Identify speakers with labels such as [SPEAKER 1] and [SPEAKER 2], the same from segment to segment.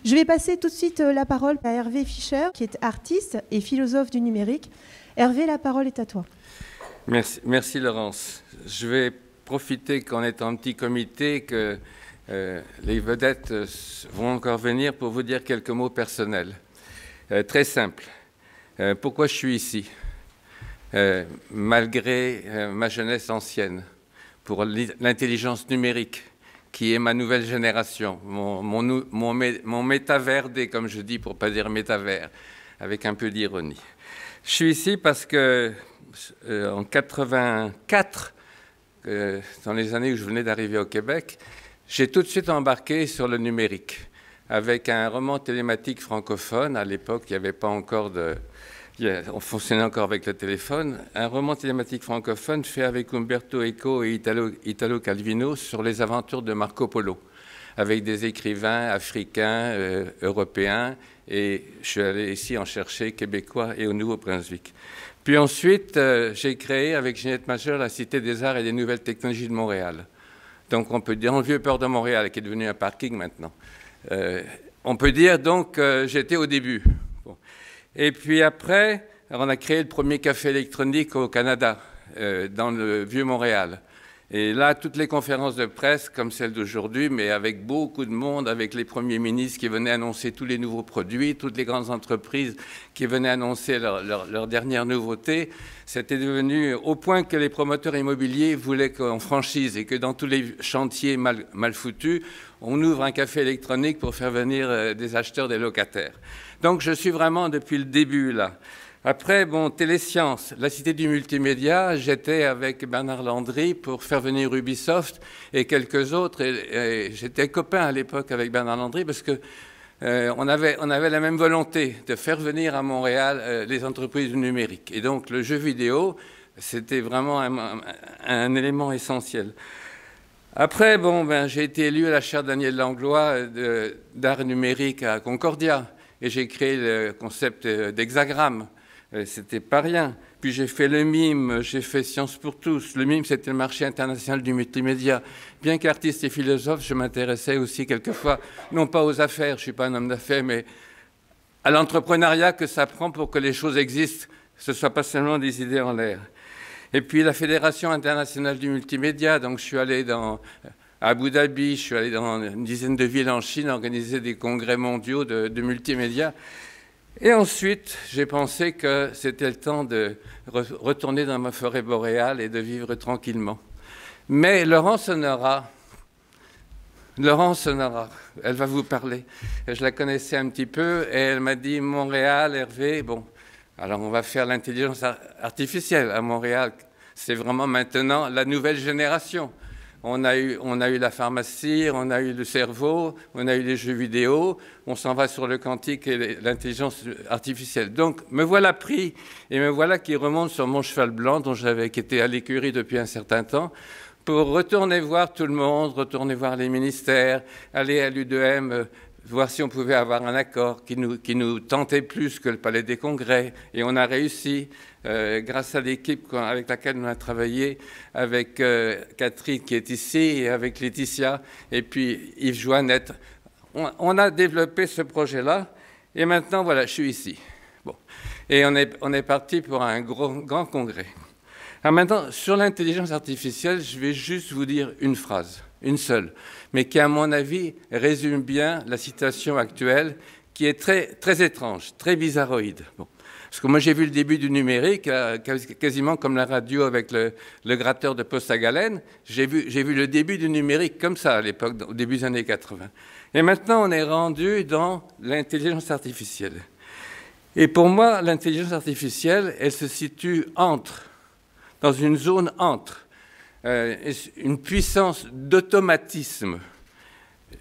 [SPEAKER 1] Je vais passer tout de suite la parole à Hervé Fischer, qui est artiste et philosophe du numérique. Hervé, la parole est à toi.
[SPEAKER 2] Merci Laurence. Je vais profiter qu'on est en petit comité, que les vedettes vont encore venir pour vous dire quelques mots personnels. Très simple. Pourquoi je suis ici malgré ma jeunesse ancienne, pour l'intelligence numérique, qui est ma nouvelle génération, mon métavers, comme je dis, pour ne pas dire métavers, avec un peu d'ironie. Je suis ici parce que en 84, dans les années où je venais d'arriver au Québec, j'ai tout de suite embarqué sur le numérique, avec un roman télématique francophone. À l'époque, il n'y avait pas encore on fonctionnait encore avec le téléphone. Un roman télématique francophone fait avec Umberto Eco et Italo Calvino sur les aventures de Marco Polo, avec des écrivains africains, européens, et je suis allé ici en chercher québécois et au Nouveau-Brunswick. Puis ensuite, j'ai créé avec Ginette Majeur la Cité des Arts et des Nouvelles Technologies de Montréal. Donc on peut dire, dans le Vieux-Port de Montréal, qui est devenu un parking maintenant. On peut dire donc j'étais au début. Bon. Et puis après, on a créé le premier café électronique au Canada, dans le Vieux-Montréal. Et là, toutes les conférences de presse, comme celle d'aujourd'hui, mais avec beaucoup de monde, avec les premiers ministres qui venaient annoncer tous les nouveaux produits, toutes les grandes entreprises qui venaient annoncer leurs dernières nouveautés, c'était devenu au point que les promoteurs immobiliers voulaient qu'on franchise et que dans tous les chantiers mal foutus, on ouvre un café électronique pour faire venir des acheteurs, des locataires. Donc je suis vraiment depuis le début là. Après, bon, Télésciences, la Cité du multimédia, j'étais avec Bernard Landry pour faire venir Ubisoft et quelques autres. Et j'étais copain à l'époque avec Bernard Landry parce que on avait la même volonté de faire venir à Montréal les entreprises du numérique. Et donc le jeu vidéo, c'était vraiment un élément essentiel. Après, bon, j'ai été élu à la chaire Daniel Langlois d'art numérique à Concordia et j'ai créé le concept d'hexagramme. C'était pas rien. Puis j'ai fait le MIME, j'ai fait Sciences pour tous. Le MIME, c'était le marché international du multimédia. Bien qu'artiste et philosophe, je m'intéressais aussi quelquefois, non pas aux affaires, je ne suis pas un homme d'affaires, mais à l'entrepreneuriat que ça prend pour que les choses existent, que ce ne soit pas seulement des idées en l'air. Et puis la Fédération internationale du multimédia, donc je suis allé à Abu Dhabi, je suis allé dans une dizaine de villes en Chine organiser des congrès mondiaux de multimédia. Et ensuite, j'ai pensé que c'était le temps de retourner dans ma forêt boréale et de vivre tranquillement. Mais Laurence Honorat, elle va vous parler. Je la connaissais un petit peu et elle m'a dit « Montréal, Hervé, bon, alors on va faire l'intelligence artificielle à Montréal. C'est vraiment maintenant la nouvelle génération. » On a eu la pharmacie, on a eu le cerveau, on a eu les jeux vidéo, on s'en va sur le quantique et l'intelligence artificielle. Donc, me voilà pris et me voilà qui remonte sur mon cheval blanc, qui était à l'écurie depuis un certain temps, pour retourner voir tout le monde, retourner voir les ministères, aller à l'U2M, voir si on pouvait avoir un accord qui nous tentait plus que le Palais des Congrès. Et on a réussi, grâce à l'équipe avec laquelle on a travaillé, avec Catherine qui est ici, et avec Laetitia, et puis Yves Joannette. On a développé ce projet-là, et maintenant, voilà, je suis ici. Bon. Et on est parti pour un grand congrès. Alors maintenant, sur l'intelligence artificielle, je vais juste vous dire une phrase, une seule, mais qui, à mon avis, résume bien la situation actuelle, qui est très étrange, très bizarroïde. Bon. Parce que moi, j'ai vu le début du numérique, quasiment comme la radio avec le gratteur de poste à galène. J'ai vu le début du numérique comme ça à l'époque, au début des années 80. Et maintenant, on est rendu dans l'intelligence artificielle. Et pour moi, l'intelligence artificielle, elle se situe dans une zone entre une puissance d'automatisme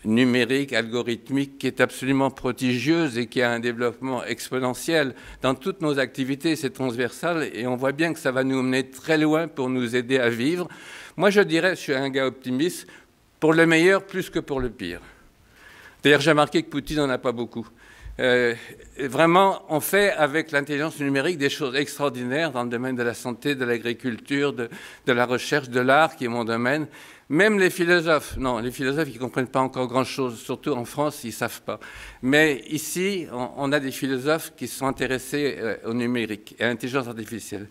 [SPEAKER 2] numérique, algorithmique, qui est absolument prodigieuse et qui a un développement exponentiel dans toutes nos activités, c'est transversal, et on voit bien que ça va nous mener très loin pour nous aider à vivre. Moi, je dirais, je suis un gars optimiste, pour le meilleur plus que pour le pire. D'ailleurs, j'ai remarqué que Poutine n'en a pas beaucoup. Vraiment, on fait avec l'intelligence numérique des choses extraordinaires dans le domaine de la santé, de l'agriculture, de la recherche, de l'art, qui est mon domaine. Même les philosophes, non, les philosophes, ils ne comprennent pas encore grand-chose, surtout en France, ils ne savent pas. Mais ici, on a des philosophes qui sont intéressés au numérique et à l'intelligence artificielle.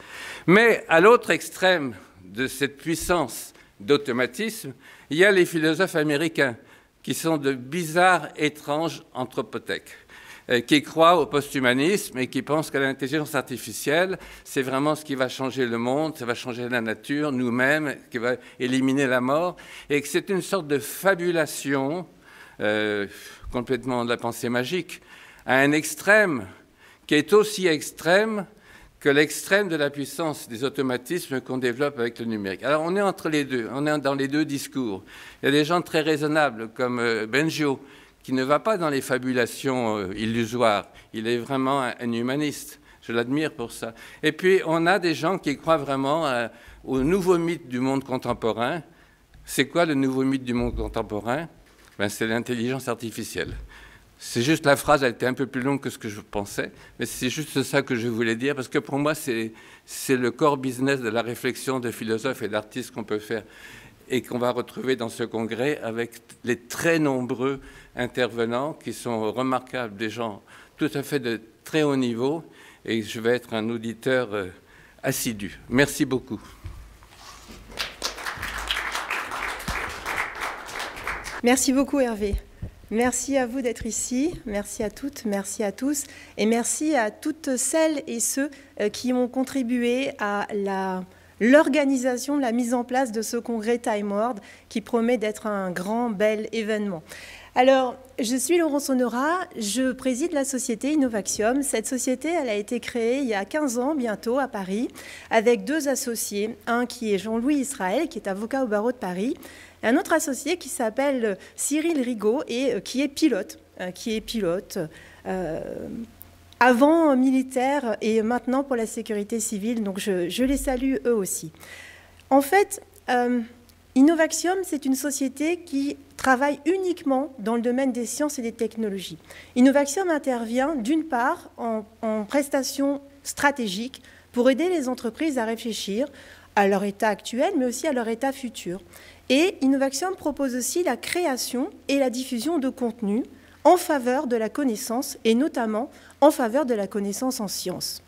[SPEAKER 2] Mais à l'autre extrême de cette puissance d'automatisme, il y a les philosophes américains, qui sont de bizarres, étranges anthropotèques, qui croient au post-humanisme et qui pensent que l'intelligence artificielle, c'est vraiment ce qui va changer le monde, ça va changer la nature, nous-mêmes, qui va éliminer la mort, et que c'est une sorte de fabulation complètement de la pensée magique, à un extrême qui est aussi extrême que l'extrême de la puissance des automatismes qu'on développe avec le numérique. Alors on est entre les deux, on est dans les deux discours. Il y a des gens très raisonnables comme Benjo, qui ne va pas dans les fabulations illusoires. Il est vraiment un humaniste. Je l'admire pour ça. Et puis, on a des gens qui croient vraiment au nouveau mythe du monde contemporain. C'est quoi le nouveau mythe du monde contemporain? Ben, c'est l'intelligence artificielle. C'est juste la phrase, elle était un peu plus longue que ce que je pensais, mais c'est juste ça que je voulais dire, parce que pour moi, c'est le core business de la réflexion de philosophes et d'artistes qu'on peut faire et qu'on va retrouver dans ce congrès avec les très nombreux intervenants qui sont remarquables, des gens tout à fait de très haut niveau, et je vais être un auditeur assidu. Merci beaucoup.
[SPEAKER 1] Merci beaucoup Hervé. Merci à vous d'être ici, merci à toutes, merci à tous, et merci à toutes celles et ceux qui ont contribué à l'organisation, la mise en place de ce congrès Time World qui promet d'être un grand, bel événement. Alors, je suis Laurence Honorat, je préside la société Innovaxium. Cette société, elle a été créée il y a 15 ans bientôt à Paris, avec deux associés. Un qui est Jean-Louis Israël, qui est avocat au barreau de Paris, et un autre associé qui s'appelle Cyril Rigaud et qui est pilote avant militaire et maintenant pour la sécurité civile. Donc je les salue eux aussi. En fait, Innovaxium, c'est une société qui travaille uniquement dans le domaine des sciences et des technologies. Innovaxium intervient d'une part en prestations stratégiques pour aider les entreprises à réfléchir à leur état actuel, mais aussi à leur état futur. Et Innovaxium propose aussi la création et la diffusion de contenus en faveur de la connaissance, et notamment en faveur de la connaissance en sciences.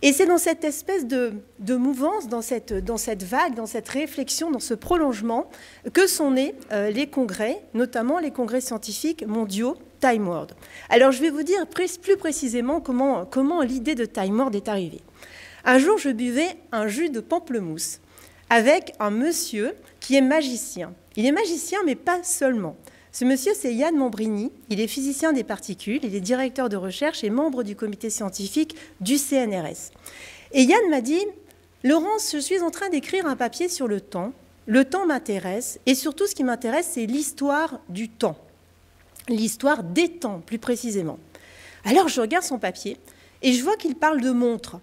[SPEAKER 1] Et c'est dans cette espèce de mouvance, dans cette vague, dans cette réflexion, dans ce prolongement, que sont nés les congrès, notamment les congrès scientifiques mondiaux Time World. Alors je vais vous dire plus précisément comment l'idée de Time World est arrivée. Un jour, je buvais un jus de pamplemousse avec un monsieur qui est magicien. Il est magicien, mais pas seulement. Ce monsieur, c'est Yann Mombrini. Il est physicien des particules, il est directeur de recherche et membre du comité scientifique du CNRS. Et Yann m'a dit « Laurence, je suis en train d'écrire un papier sur le temps. Le temps m'intéresse et surtout, ce qui m'intéresse, c'est l'histoire du temps. L'histoire des temps, plus précisément. » Alors, je regarde son papier et je vois qu'il parle de montres.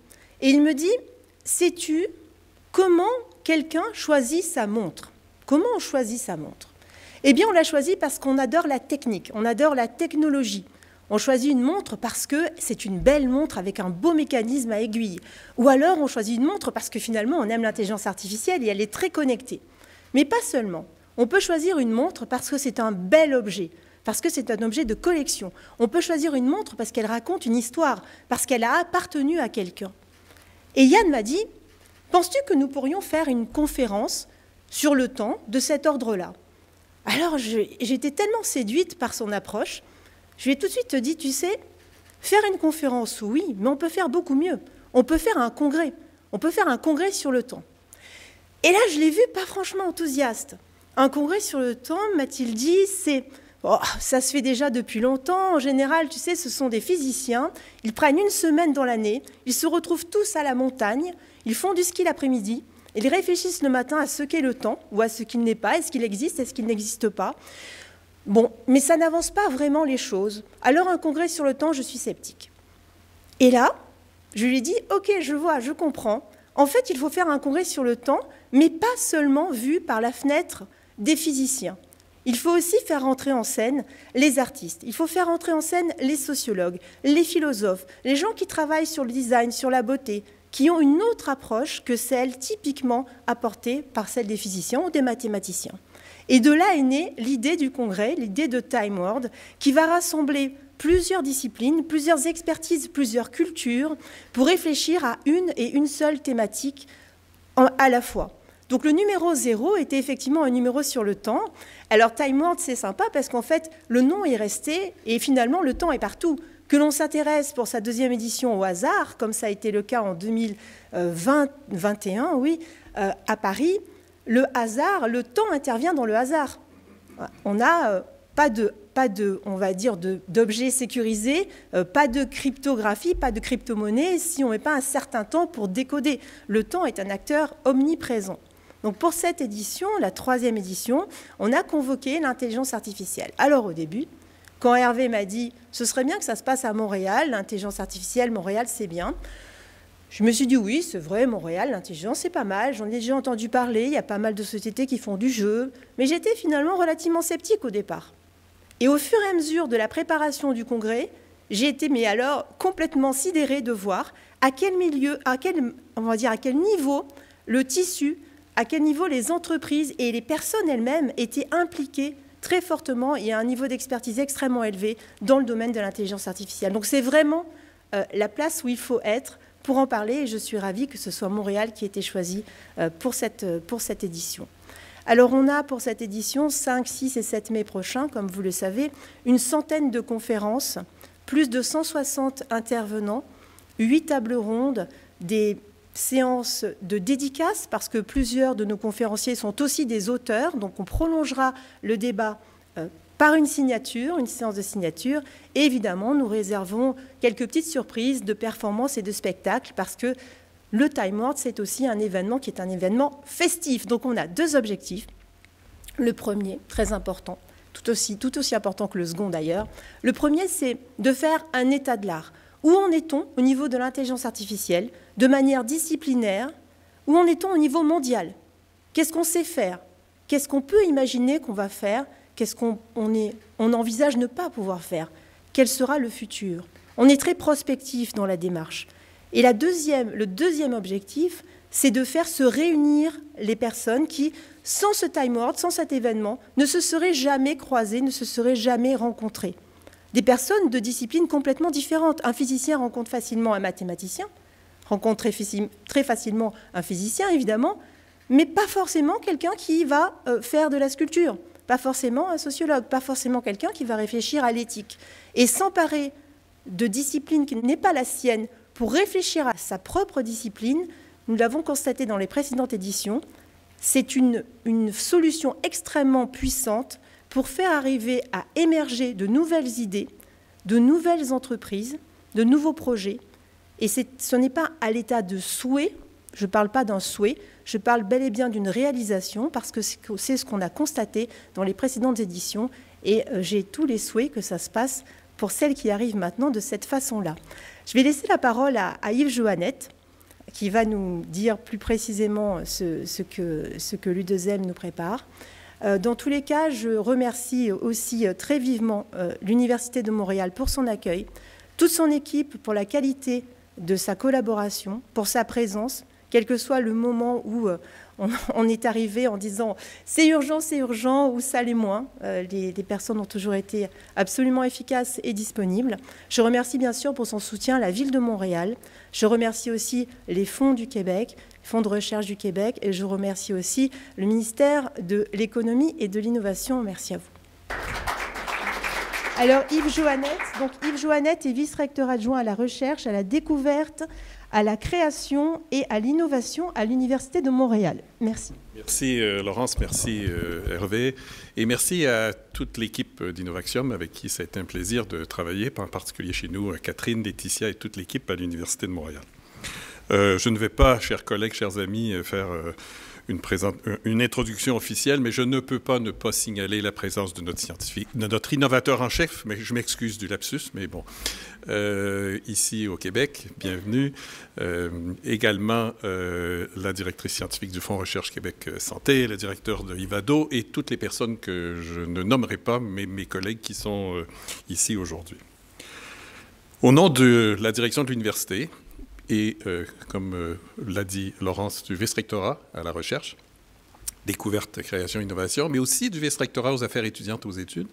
[SPEAKER 1] Et il me dit « Sais-tu comment quelqu'un choisit sa montre? Comment on choisit sa montre? Eh bien, on l'a choisi parce qu'on adore la technique, on adore la technologie. On choisit une montre parce que c'est une belle montre avec un beau mécanisme à aiguille. Ou alors, on choisit une montre parce que finalement, on aime l'intelligence artificielle et elle est très connectée. Mais pas seulement. On peut choisir une montre parce que c'est un bel objet, parce que c'est un objet de collection. On peut choisir une montre parce qu'elle raconte une histoire, parce qu'elle a appartenu à quelqu'un. Et Yann m'a dit, penses-tu que nous pourrions faire une conférence sur le temps de cet ordre-là? Alors, j'étais tellement séduite par son approche, je lui ai tout de suite dit, tu sais, faire une conférence, oui, mais on peut faire beaucoup mieux. On peut faire un congrès. On peut faire un congrès sur le temps. Et là, je l'ai vu pas franchement enthousiaste. Un congrès sur le temps, m'a-t-il dit, ça se fait déjà depuis longtemps. En général, tu sais, ce sont des physiciens. Ils prennent une semaine dans l'année. Ils se retrouvent tous à la montagne. Ils font du ski l'après-midi. Ils réfléchissent le matin à ce qu'est le temps ou à ce qu'il n'est pas. Est-ce qu'il existe? Est-ce qu'il n'existe pas? Bon, mais ça n'avance pas vraiment les choses. Alors, un congrès sur le temps, je suis sceptique. Et là, je lui ai dit, OK, je vois, je comprends. En fait, il faut faire un congrès sur le temps, mais pas seulement vu par la fenêtre des physiciens. Il faut aussi faire entrer en scène les artistes. Il faut faire entrer en scène les sociologues, les philosophes, les gens qui travaillent sur le design, sur la beauté, qui ont une autre approche que celle typiquement apportée par celle des physiciens ou des mathématiciens. Et de là est née l'idée du congrès, l'idée de Time World, qui va rassembler plusieurs disciplines, plusieurs expertises, plusieurs cultures, pour réfléchir à une seule thématique à la fois. Donc le numéro 0 était effectivement un numéro sur le temps. Alors Time World, c'est sympa parce qu'en fait, le nom est resté et finalement, le temps est partout. Que l'on s'intéresse pour sa deuxième édition au hasard, comme ça a été le cas en 2021, oui, à Paris, le hasard, le temps intervient dans le hasard. On n'a pas de, on va dire, d'objets sécurisés, pas de cryptographie, pas de crypto-monnaie, si on ne met pas un certain temps pour décoder. Le temps est un acteur omniprésent. Donc pour cette édition, la 3e édition, on a convoqué l'intelligence artificielle. Alors au début, quand Hervé m'a dit « ce serait bien que ça se passe à Montréal, l'intelligence artificielle, Montréal, c'est bien », je me suis dit « oui, c'est vrai, Montréal, l'intelligence, c'est pas mal, j'en ai déjà entendu parler, il y a pas mal de sociétés qui font du jeu », mais j'étais finalement relativement sceptique au départ. Et au fur et à mesure de la préparation du congrès, j'ai été, mais alors, complètement sidérée de voir à quel milieu, à quel niveau le tissu, à quel niveau les entreprises et les personnes elles-mêmes étaient impliquées très fortement et à un niveau d'expertise extrêmement élevé dans le domaine de l'intelligence artificielle. Donc c'est vraiment la place où il faut être pour en parler et je suis ravie que ce soit Montréal qui ait été choisi pour cette édition. Alors on a pour cette édition 5, 6 et 7 mai prochains, comme vous le savez, une centaine de conférences, plus de 160 intervenants, 8 tables rondes, des séances de dédicaces, parce que plusieurs de nos conférenciers sont aussi des auteurs, donc on prolongera le débat par une signature, une séance de signature, et évidemment nous réservons quelques petites surprises de performances et de spectacles, parce que le Time World, c'est aussi un événement qui est un événement festif. Donc on a 2 objectifs. Le premier, très important, tout aussi important que le second d'ailleurs, le premier c'est de faire un état de l'art. Où en est-on au niveau de l'intelligence artificielle, de manière disciplinaire? Où en est-on au niveau mondial? Qu'est-ce qu'on sait faire? Qu'est-ce qu'on peut imaginer qu'on va faire? Qu'est-ce qu'on envisage ne pas pouvoir faire? Quel sera le futur? On est très prospectif dans la démarche. Et le deuxième objectif, c'est de faire se réunir les personnes qui, sans ce Time World, sans cet événement, ne se seraient jamais croisées, ne se seraient jamais rencontrées. Des personnes de disciplines complètement différentes. Un physicien rencontre facilement un mathématicien, rencontre très facilement un physicien, évidemment, mais pas forcément quelqu'un qui va faire de la sculpture, pas forcément un sociologue, pas forcément quelqu'un qui va réfléchir à l'éthique. Et s'emparer de discipline qui n'est pas la sienne pour réfléchir à sa propre discipline, nous l'avons constaté dans les précédentes éditions, c'est une solution extrêmement puissante pour faire arriver à émerger de nouvelles idées, de nouvelles entreprises, de nouveaux projets. Et ce n'est pas à l'état de souhait, je ne parle pas d'un souhait, je parle bel et bien d'une réalisation, parce que c'est ce qu'on a constaté dans les précédentes éditions, et j'ai tous les souhaits que ça se passe pour celles qui arrivent maintenant de cette façon-là. Je vais laisser la parole à Yves Joannette, qui va nous dire plus précisément ce que l'U2M nous prépare. Dans tous les cas, je remercie aussi très vivement l'Université de Montréal pour son accueil, toute son équipe pour la qualité de sa collaboration, pour sa présence, quel que soit le moment où on est arrivé en disant « c'est urgent » ou « ça l'est moins ». Les personnes ont toujours été absolument efficaces et disponibles. Je remercie bien sûr pour son soutien la Ville de Montréal. Je remercie aussi les fonds du Québec, Fonds de recherche du Québec, et je remercie aussi le ministère de l'Économie et de l'Innovation. Merci à vous. Alors Yves Joannette est vice-recteur adjoint à la recherche, à la découverte, à la création et à l'innovation à l'Université de Montréal. Merci.
[SPEAKER 3] Merci Laurence, merci Hervé, et merci à toute l'équipe d'Innovaxium avec qui ça a été un plaisir de travailler, en particulier chez nous, Catherine, Laetitia et toute l'équipe à l'Université de Montréal. Je ne vais pas, chers collègues, chers amis, faire une introduction officielle, mais je ne peux pas ne pas signaler la présence de notre scientifique, de notre innovateur en chef, mais je m'excuse du lapsus, mais bon, ici au Québec, bienvenue. Également la directrice scientifique du Fonds Recherche Québec Santé, la directeur de Ivado et toutes les personnes que je ne nommerai pas, mais mes collègues qui sont ici aujourd'hui. Au nom de la direction de l'université et, comme l'a dit Laurence, du vice-rectorat à la recherche, découverte, création, innovation, mais aussi du vice-rectorat aux affaires étudiantes, aux études.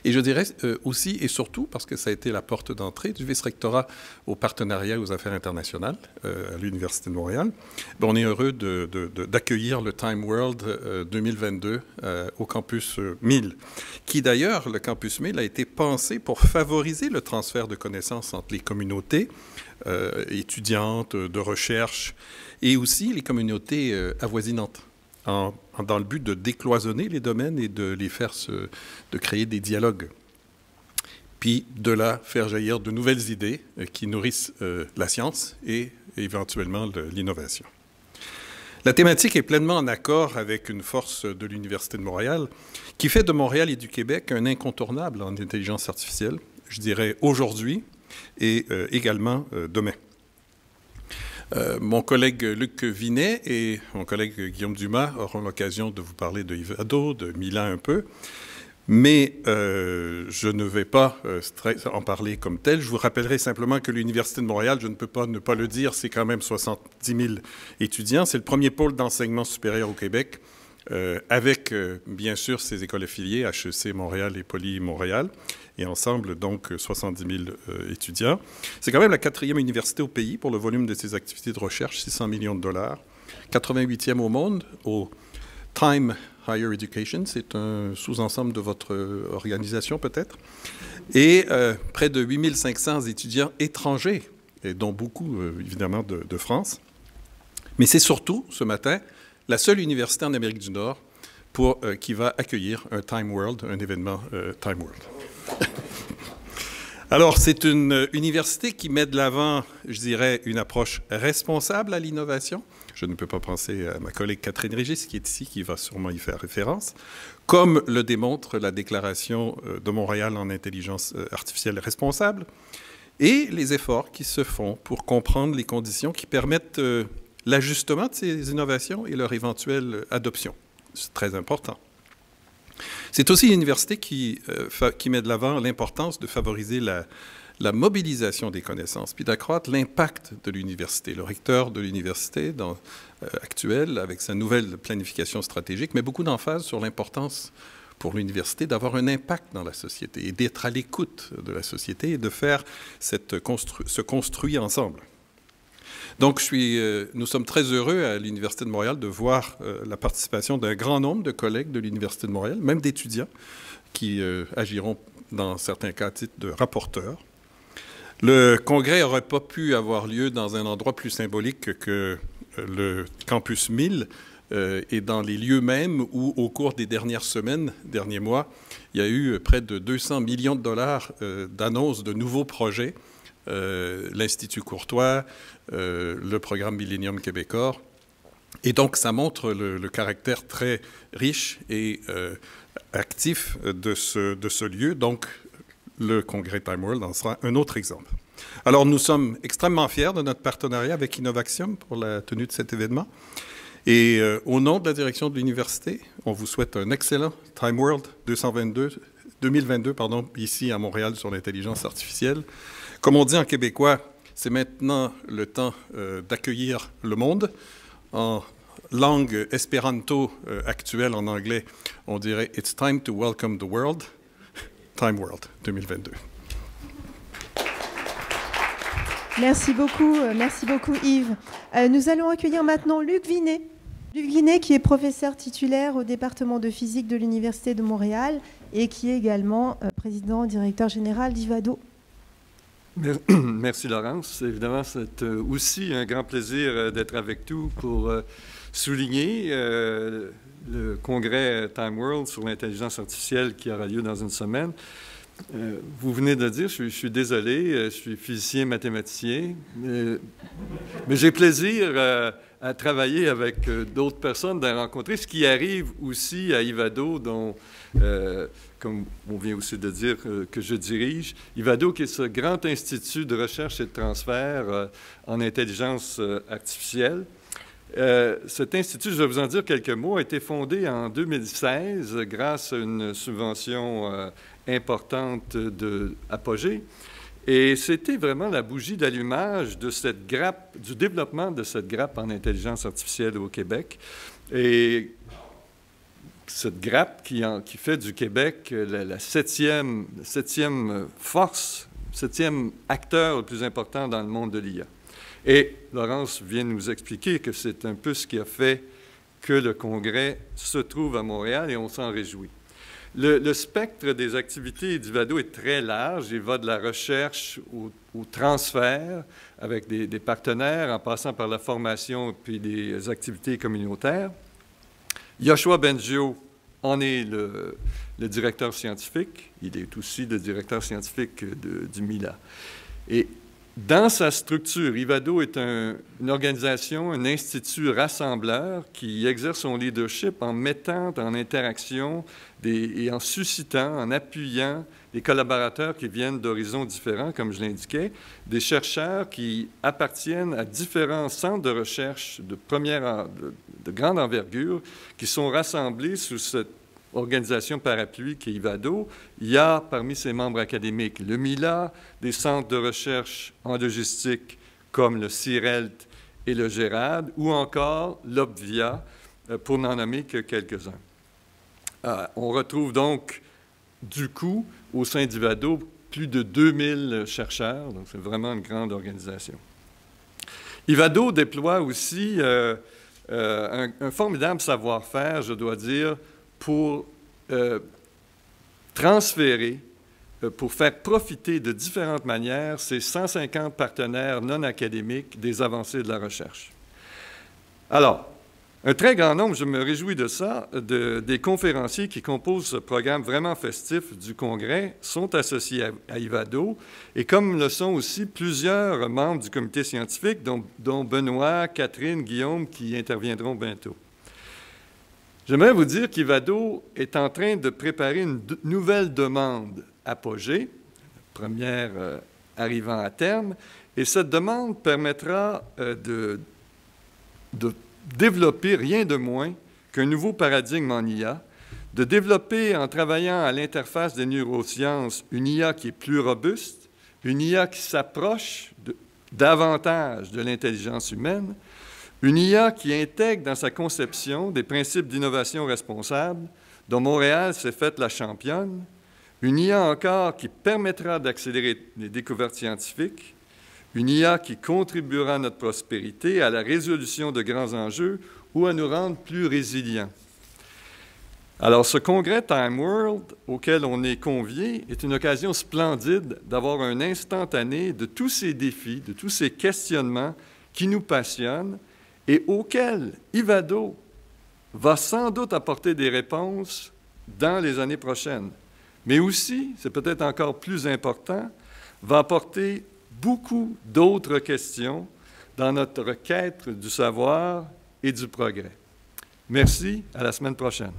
[SPEAKER 3] Et je dirais aussi et surtout, parce que ça a été la porte d'entrée, du vice-rectorat au partenariat aux affaires internationales à l'Université de Montréal. On est heureux d'accueillir le Time World 2022 au campus 1000, qui d'ailleurs, le campus 1000 a été pensé pour favoriser le transfert de connaissances entre les communautés étudiantes, de recherche, et aussi les communautés avoisinantes, dans le but de décloisonner les domaines et de les faire de créer des dialogues. Puis de là, faire jaillir de nouvelles idées qui nourrissent la science et éventuellement l'innovation. La thématique est pleinement en accord avec une force de l'Université de Montréal qui fait de Montréal et du Québec un incontournable en intelligence artificielle, je dirais aujourd'hui et également demain. Mon collègue Luc Vinet et mon collègue Guillaume Dumas auront l'occasion de vous parler de Ivado, de Milan un peu, mais je ne vais pas en parler comme tel. Je vous rappellerai simplement que l'Université de Montréal, je ne peux pas ne pas le dire, c'est quand même 70 000 étudiants. C'est le premier pôle d'enseignement supérieur au Québec, avec bien sûr ses écoles affiliées, HEC Montréal et Poly Montréal, et ensemble, donc, 70 000 étudiants. C'est quand même la 4e université au pays pour le volume de ses activités de recherche, 600 millions de dollars. 88e au monde, au Time Higher Education, c'est un sous-ensemble de votre organisation peut-être, et près de 8 500 étudiants étrangers, et dont beaucoup, évidemment, de France. Mais c'est surtout, ce matin, la seule université en Amérique du Nord qui va accueillir un Time World, un événement Time World. Alors, c'est une université qui met de l'avant, je dirais, une approche responsable à l'innovation. Je ne peux pas penser à ma collègue Catherine Régis, qui est ici, qui va sûrement y faire référence, comme le démontre la déclaration de Montréal en intelligence artificielle responsable, et les efforts qui se font pour comprendre les conditions qui permettent l'ajustement de ces innovations et leur éventuelle adoption. C'est très important. C'est aussi une université qui met de l'avant l'importance de favoriser la mobilisation des connaissances, puis d'accroître l'impact de l'université. Le recteur de l'université actuel, avec sa nouvelle planification stratégique, met beaucoup d'emphase sur l'importance pour l'université d'avoir un impact dans la société et d'être à l'écoute de la société et de faire se construire ensemble. Donc, nous sommes très heureux à l'Université de Montréal de voir la participation d'un grand nombre de collègues de l'Université de Montréal, même d'étudiants, qui agiront dans certains cas à titre de rapporteurs. Le congrès n'aurait pas pu avoir lieu dans un endroit plus symbolique que le campus 1000 et dans les lieux mêmes où, au cours des dernières semaines, derniers mois, il y a eu près de 200 millions de dollars d'annonces de nouveaux projets. L'Institut Courtois, le programme Millennium Québécois. Et donc, ça montre le caractère très riche et actif de ce lieu. Donc, le congrès Time World en sera un autre exemple. Alors, nous sommes extrêmement fiers de notre partenariat avec Innovaxium pour la tenue de cet événement. Et au nom de la direction de l'université, on vous souhaite un excellent Time World 2022 ici à Montréal sur l'intelligence artificielle. Comme on dit en québécois, c'est maintenant le temps d'accueillir le monde. En langue espéranto actuelle en anglais, on dirait « It's time to welcome the world ». Time World 2022.
[SPEAKER 1] Merci beaucoup Yves. Nous allons accueillir maintenant Luc Vinet. Luc Vinet qui est professeur titulaire au département de physique de l'Université de Montréal et qui est également président directeur général d'Ivado.
[SPEAKER 4] Merci Laurence. Évidemment, c'est aussi un grand plaisir d'être avec vous pour souligner le congrès Time World sur l'intelligence artificielle qui aura lieu dans une semaine. Vous venez de le dire, je suis désolé, je suis physicien mathématicien, mais j'ai plaisir à travailler avec d'autres personnes, d'en rencontrer, ce qui arrive aussi à Ivado, dont, comme on vient aussi de dire, que je dirige. Ivado, qui est ce grand institut de recherche et de transfert en intelligence artificielle. Cet institut, je vais vous en dire quelques mots, a été fondé en 2016 grâce à une subvention importante d'Apogée. Et c'était vraiment la bougie d'allumage de cette grappe, du développement de cette grappe en intelligence artificielle au Québec. Et cette grappe qui fait du Québec la septième force, septième acteur le plus important dans le monde de l'IA. Et Laurence vient de nous expliquer que c'est un peu ce qui a fait que le Congrès se trouve à Montréal et on s'en réjouit. Le spectre des activités d'Ivado est très large. Il va de la recherche au transfert avec des partenaires, en passant par la formation puis des activités communautaires. Yoshua Bengio en est le directeur scientifique. Il est aussi le directeur scientifique du MILA. Et dans sa structure, Ivado est une organisation, un institut rassembleur qui exerce son leadership en mettant en interaction et en suscitant, en appuyant des collaborateurs qui viennent d'horizons différents, comme je l'indiquais, des chercheurs qui appartiennent à différents centres de recherche de grande envergure qui sont rassemblés sous cette organisation parapluie qui est Ivado. Il y a parmi ses membres académiques le MILA, des centres de recherche en logistique comme le CIRELT et le GERAD, ou encore l'OPVIA, pour n'en nommer que quelques-uns. On retrouve donc, du coup, au sein d'Ivado, plus de 2000 chercheurs, donc c'est vraiment une grande organisation. Ivado déploie aussi un formidable savoir-faire, je dois dire, pour transférer, pour faire profiter de différentes manières ces 150 partenaires non académiques des avancées de la recherche. Alors, un très grand nombre, je me réjouis de ça, des conférenciers qui composent ce programme vraiment festif du Congrès sont associés à Ivado, et comme le sont aussi plusieurs membres du comité scientifique, dont Benoît, Catherine, Guillaume, qui interviendront bientôt. J'aimerais vous dire qu'Ivado est en train de préparer une nouvelle demande apogée, première arrivant à terme, et cette demande permettra de développer rien de moins qu'un nouveau paradigme en IA, de développer en travaillant à l'interface des neurosciences une IA qui est plus robuste, une IA qui s'approche davantage de l'intelligence humaine, une IA qui intègre dans sa conception des principes d'innovation responsable dont Montréal s'est faite la championne, une IA encore qui permettra d'accélérer les découvertes scientifiques, une IA qui contribuera à notre prospérité, à la résolution de grands enjeux ou à nous rendre plus résilients. Alors, ce congrès Time World auquel on est convié est une occasion splendide d'avoir un instantané de tous ces défis, de tous ces questionnements qui nous passionnent et auxquels Ivado va sans doute apporter des réponses dans les années prochaines. Mais aussi, c'est peut-être encore plus important, va apporter beaucoup d'autres questions dans notre quête du savoir et du progrès. Merci, à la semaine prochaine.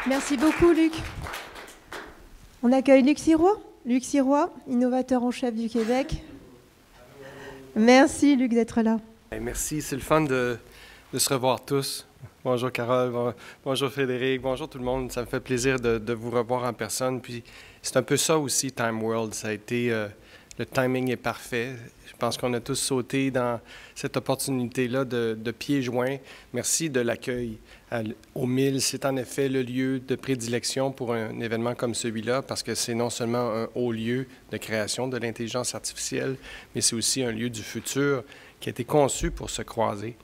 [SPEAKER 1] Merci beaucoup, Luc. On accueille Luc Sirois. Luc Sirois, innovateur en chef du Québec. Merci, Luc, d'être là.
[SPEAKER 5] Merci, c'est le fun de se revoir tous. Bonjour Carole, bonjour Frédéric, bonjour tout le monde. Ça me fait plaisir de vous revoir en personne. Puis c'est un peu ça aussi, Time World. Ça a été, le timing est parfait. Je pense qu'on a tous sauté dans cette opportunité-là de pieds joints. Merci de l'accueil au MIL. C'est en effet le lieu de prédilection pour un événement comme celui-là parce que c'est non seulement un haut lieu de création de l'intelligence artificielle, mais c'est aussi un lieu du futur qui a été conçu pour se croiser.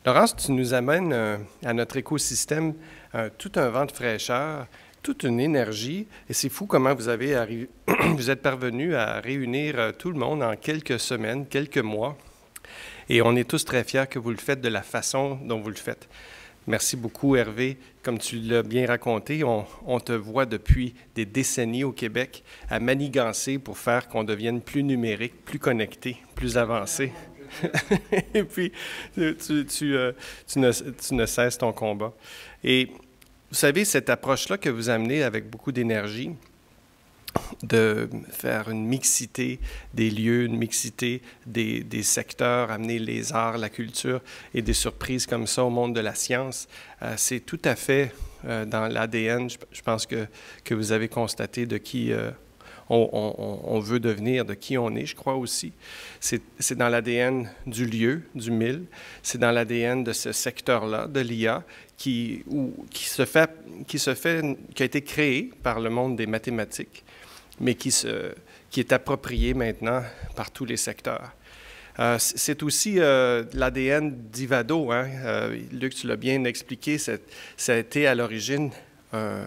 [SPEAKER 5] Laurence, tu nous amènes à notre écosystème tout un vent de fraîcheur, toute une énergie, et c'est fou comment vous êtes parvenu à réunir tout le monde en quelques semaines, quelques mois, et on est tous très fiers que vous le faites de la façon dont vous le faites. Merci beaucoup, Hervé. Comme tu l'as bien raconté, on te voit depuis des décennies au Québec à manigancer pour faire qu'on devienne plus numérique, plus connecté, plus avancé. Et puis, tu ne cesses ton combat. Et vous savez, cette approche-là que vous amenez avec beaucoup d'énergie, de faire une mixité des lieux, une mixité des secteurs, amener les arts, la culture et des surprises comme ça au monde de la science, c'est tout à fait dans l'ADN, je pense que vous avez constaté de qui on veut devenir, de qui on est, je crois aussi. C'est dans l'ADN du lieu, du MIL, c'est dans l'ADN de ce secteur-là, de l'IA, qui a été créé par le monde des mathématiques, mais qui est approprié maintenant par tous les secteurs. C'est aussi l'ADN d'Ivado. Hein? Luc, tu l'as bien expliqué, ça a été à l'origine un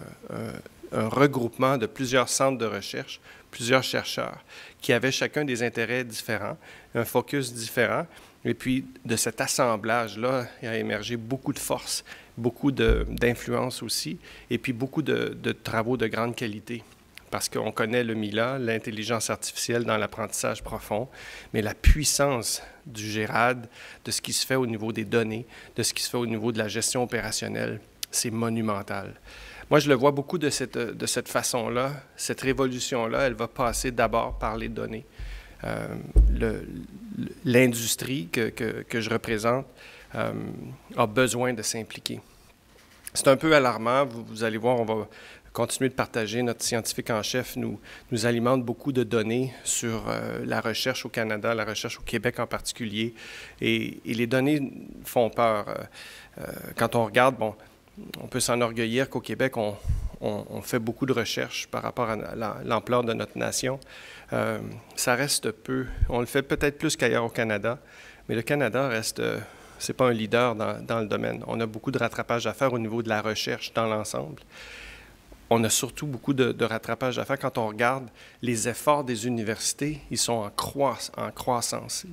[SPEAKER 5] regroupement de plusieurs centres de recherche, plusieurs chercheurs, qui avaient chacun des intérêts différents, un focus différent. Et puis, de cet assemblage-là, il a émergé beaucoup de force, beaucoup d'influence aussi, et puis beaucoup de travaux de grande qualité. Parce qu'on connaît le MILA, l'intelligence artificielle dans l'apprentissage profond, mais la puissance du GERAD, de ce qui se fait au niveau des données, de ce qui se fait au niveau de la gestion opérationnelle, c'est monumental. Moi, je le vois beaucoup de cette façon-là. Cette révolution-là, elle va passer d'abord par les données. L'industrie que je représente a besoin de s'impliquer. C'est un peu alarmant. Vous allez voir, on va continuer de partager. Notre scientifique en chef nous alimente beaucoup de données sur la recherche au Canada, la recherche au Québec en particulier. Et les données font peur. Quand on regarde, bon, on peut s'enorgueillir qu'au Québec, on fait beaucoup de recherches par rapport à l'ampleur de notre nation. Ça reste peu. On le fait peut-être plus qu'ailleurs au Canada, mais le Canada reste... c'est pas un leader dans le domaine. On a beaucoup de rattrapage à faire au niveau de la recherche dans l'ensemble. On a surtout beaucoup de rattrapage à faire quand on regarde les efforts des universités. Ils sont en croissance.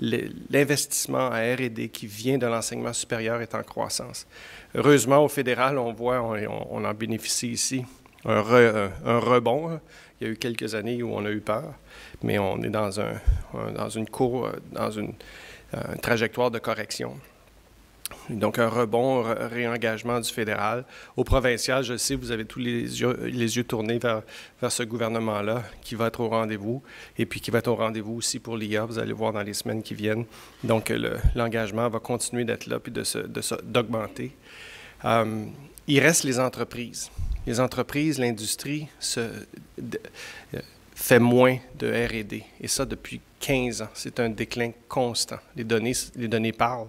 [SPEAKER 5] L'investissement en R&D qui vient de l'enseignement supérieur est en croissance. Heureusement, au fédéral, on voit, on en bénéficie ici, un rebond. Il y a eu quelques années où on a eu peur, mais on est dans une trajectoire de correction. Donc, un rebond, réengagement du fédéral. Au provincial, je sais, vous avez tous les yeux tournés vers ce gouvernement-là qui va être au rendez-vous et puis qui va être au rendez-vous aussi pour l'IA, vous allez voir dans les semaines qui viennent. Donc, l'engagement va continuer d'être là puis d'augmenter. Il reste les entreprises. Les entreprises, l'industrie fait moins de R&D et ça depuis 15 ans. C'est un déclin constant. Les données parlent.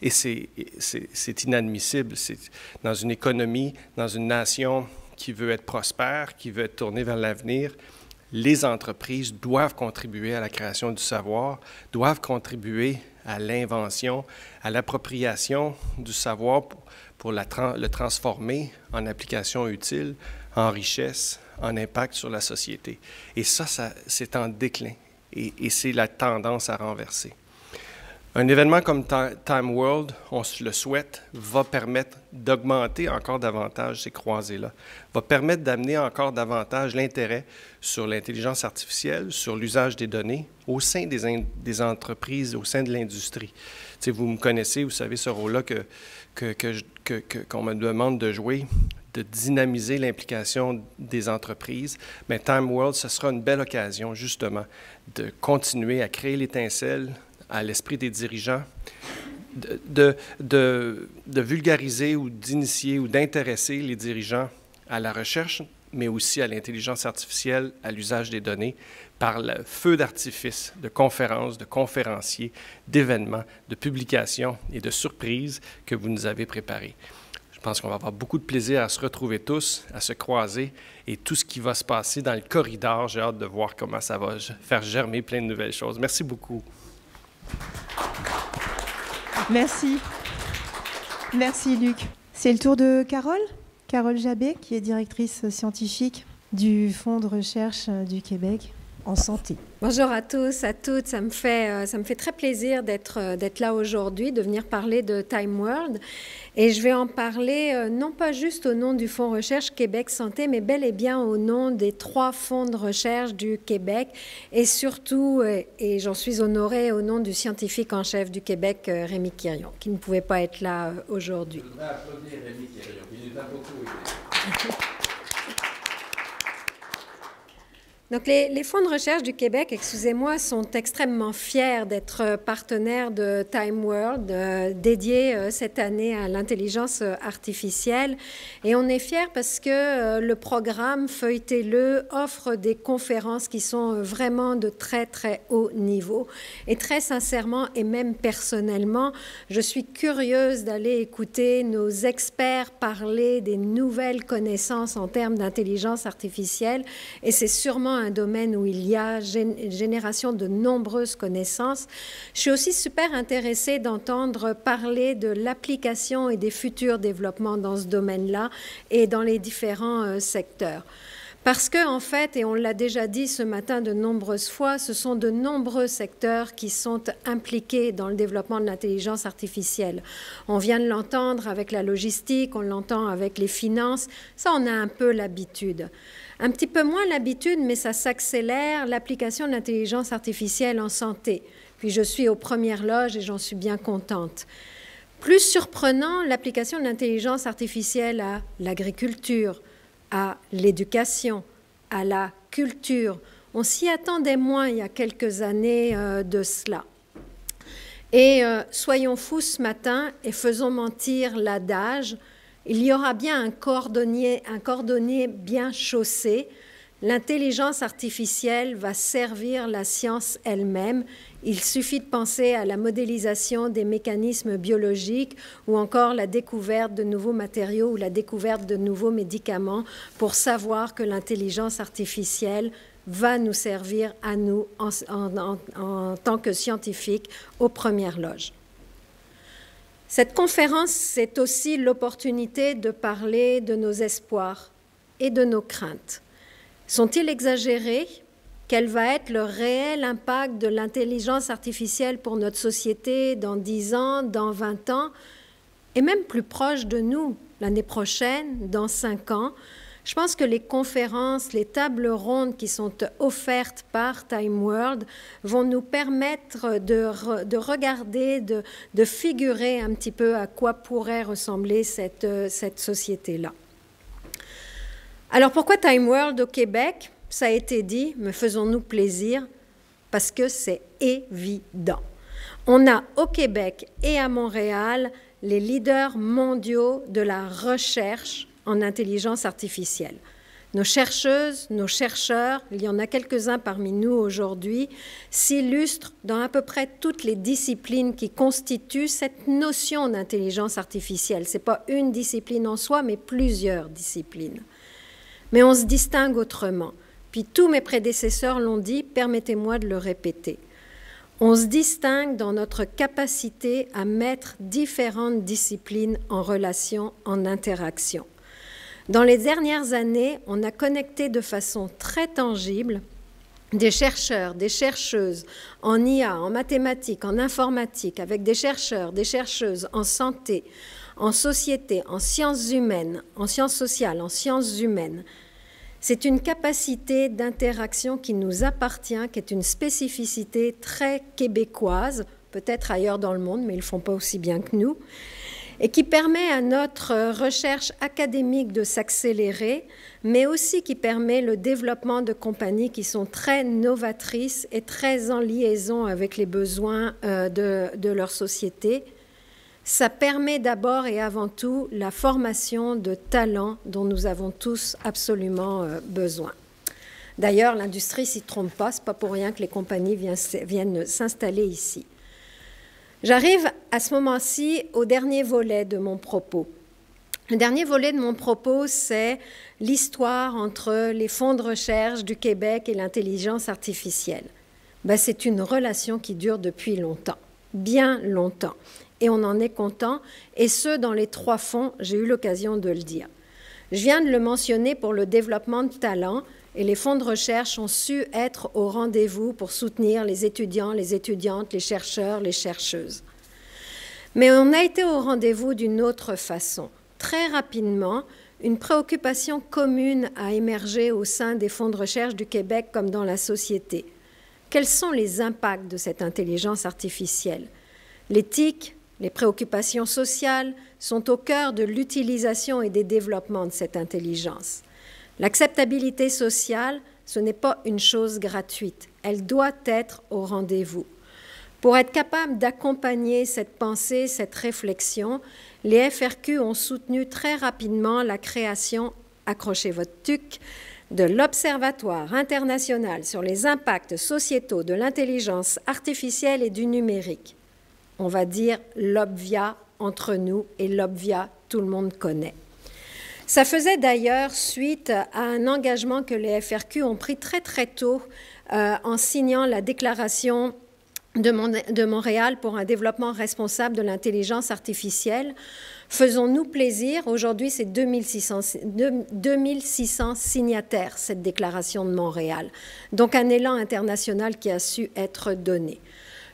[SPEAKER 5] Et c'est inadmissible. C'est dans une économie, dans une nation qui veut être prospère, qui veut être tournée vers l'avenir, les entreprises doivent contribuer à la création du savoir, doivent contribuer à l'invention, à l'appropriation du savoir pour le transformer en application utile, en richesse, en impact sur la société. Et ça c'est en déclin. Et c'est la tendance à renverser. Un événement comme Time World, on se le souhaite, va permettre d'augmenter encore davantage ces croisées-là, va permettre d'amener encore davantage l'intérêt sur l'intelligence artificielle, sur l'usage des données au sein des entreprises, au sein de l'industrie. Vous me connaissez, vous savez ce rôle-là qu'on me demande de jouer, de dynamiser l'implication des entreprises. Mais Time World, ce sera une belle occasion justement de continuer à créer l'étincelle à l'esprit des dirigeants, de vulgariser ou d'initier ou d'intéresser les dirigeants à la recherche, mais aussi à l'intelligence artificielle, à l'usage des données, par le feu d'artifice de conférences, de conférenciers, d'événements, de publications et de surprises que vous nous avez préparées. Je pense qu'on va avoir beaucoup de plaisir à se retrouver tous, à se croiser, et tout ce qui va se passer dans le corridor, j'ai hâte de voir comment ça va faire germer plein de nouvelles choses. Merci beaucoup.
[SPEAKER 1] Merci. Merci, Luc. C'est le tour de Carole Jabé, qui est directrice scientifique du Fonds de recherche du Québec en santé.
[SPEAKER 6] Bonjour à tous, à toutes. Ça me fait très plaisir d'être là aujourd'hui, de venir parler de Time World. Et je vais en parler non pas juste au nom du Fonds Recherche Québec Santé, mais bel et bien au nom des 3 fonds de recherche du Québec et surtout, et j'en suis honorée, au nom du scientifique en chef du Québec, Rémi Quirion, qui ne pouvait pas être là aujourd'hui.
[SPEAKER 2] Je voudrais applaudir Rémi Quirion, qui nous a beaucoup aidés.
[SPEAKER 6] Donc, les fonds de recherche du Québec, excusez-moi, sont extrêmement fiers d'être partenaires de Time World, dédiés cette année à l'intelligence artificielle. Et on est fiers parce que le programme Feuilletez-le offre des conférences qui sont vraiment de très, très haut niveau. Et très sincèrement, et même personnellement, je suis curieuse d'aller écouter nos experts parler des nouvelles connaissances en termes d'intelligence artificielle. Et c'est sûrement un domaine où il y a génération de nombreuses connaissances. Je suis aussi super intéressée d'entendre parler de l'application et des futurs développements dans ce domaine-là et dans les différents secteurs. Parce que, en fait, et on l'a déjà dit ce matin de nombreuses fois, ce sont de nombreux secteurs qui sont impliqués dans le développement de l'intelligence artificielle. On vient de l'entendre avec la logistique, on l'entend avec les finances. Ça, on a un peu l'habitude. Un petit peu moins l'habitude, mais ça s'accélère, l'application de l'intelligence artificielle en santé. Puis je suis aux premières loges et j'en suis bien contente. Plus surprenant, l'application de l'intelligence artificielle à l'agriculture, à l'éducation, à la culture. On s'y attendait moins il y a quelques années de cela. Et soyons fous ce matin et faisons mentir l'adage. Il y aura bien un cordonnier bien chaussé. L'intelligence artificielle va servir la science elle-même. Il suffit de penser à la modélisation des mécanismes biologiques ou encore la découverte de nouveaux matériaux ou la découverte de nouveaux médicaments pour savoir que l'intelligence artificielle va nous servir à nous en tant que scientifiques aux premières loges. Cette conférence, c'est aussi l'opportunité de parler de nos espoirs et de nos craintes. Sont-ils exagérés? Quel va être le réel impact de l'intelligence artificielle pour notre société dans 10 ans, dans 20 ans, et même plus proche de nous, l'année prochaine, dans 5 ans? Je pense que les conférences, les tables rondes qui sont offertes par Time World vont nous permettre de regarder, de figurer un petit peu à quoi pourrait ressembler cette société-là. Alors pourquoi Time World au Québec? Ça a été dit, mais faisons-nous plaisir, parce que c'est évident. On a au Québec et à Montréal les leaders mondiaux de la recherche en intelligence artificielle. Nos chercheuses, nos chercheurs, il y en a quelques-uns parmi nous aujourd'hui, s'illustrent dans à peu près toutes les disciplines qui constituent cette notion d'intelligence artificielle. Ce n'est pas une discipline en soi, mais plusieurs disciplines. Mais on se distingue autrement. Puis tous mes prédécesseurs l'ont dit, permettez-moi de le répéter. On se distingue dans notre capacité à mettre différentes disciplines en relation, en interaction. Dans les dernières années, on a connecté de façon très tangible des chercheurs, des chercheuses en IA, en mathématiques, en informatique, avec des chercheurs, des chercheuses en santé, en société, en sciences humaines, en sciences sociales, en sciences humaines. C'est une capacité d'interaction qui nous appartient, qui est une spécificité très québécoise, peut-être ailleurs dans le monde, mais ils ne le font pas aussi bien que nous, et qui permet à notre recherche académique de s'accélérer, mais aussi qui permet le développement de compagnies qui sont très novatrices et très en liaison avec les besoins de leur société. Ça permet d'abord et avant tout la formation de talents dont nous avons tous absolument besoin. D'ailleurs, l'industrie ne s'y trompe pas, ce n'est pas pour rien que les compagnies viennent s'installer ici. J'arrive à ce moment-ci au dernier volet de mon propos. Le dernier volet de mon propos, c'est l'histoire entre les fonds de recherche du Québec et l'intelligence artificielle. C'est une relation qui dure depuis longtemps, bien longtemps. Et on en est content, et ce, dans les 3 fonds, j'ai eu l'occasion de le dire. Je viens de le mentionner pour le développement de talents, et les fonds de recherche ont su être au rendez-vous pour soutenir les étudiants, les étudiantes, les chercheurs, les chercheuses. Mais on a été au rendez-vous d'une autre façon. Très rapidement, une préoccupation commune a émergé au sein des fonds de recherche du Québec comme dans la société. Quels sont les impacts de cette intelligence artificielle? L'éthique, les préoccupations sociales sont au cœur de l'utilisation et des développements de cette intelligence. L'acceptabilité sociale, Ce n'est pas une chose gratuite. Elle doit être au rendez-vous. Pour être capable d'accompagner cette pensée, cette réflexion, les FRQ ont soutenu très rapidement la création, accrochez votre tuque, de l'Observatoire international sur les impacts sociétaux de l'intelligence artificielle et du numérique. On va dire l'OBVIA entre nous et l'OBVIA, tout le monde connaît. Ça faisait d'ailleurs suite à un engagement que les FRQ ont pris très très tôt en signant la déclaration de Montréal pour un développement responsable de l'intelligence artificielle. Faisons-nous plaisir. Aujourd'hui, c'est 2600 signataires, cette déclaration de Montréal. Donc, un élan international qui a su être donné.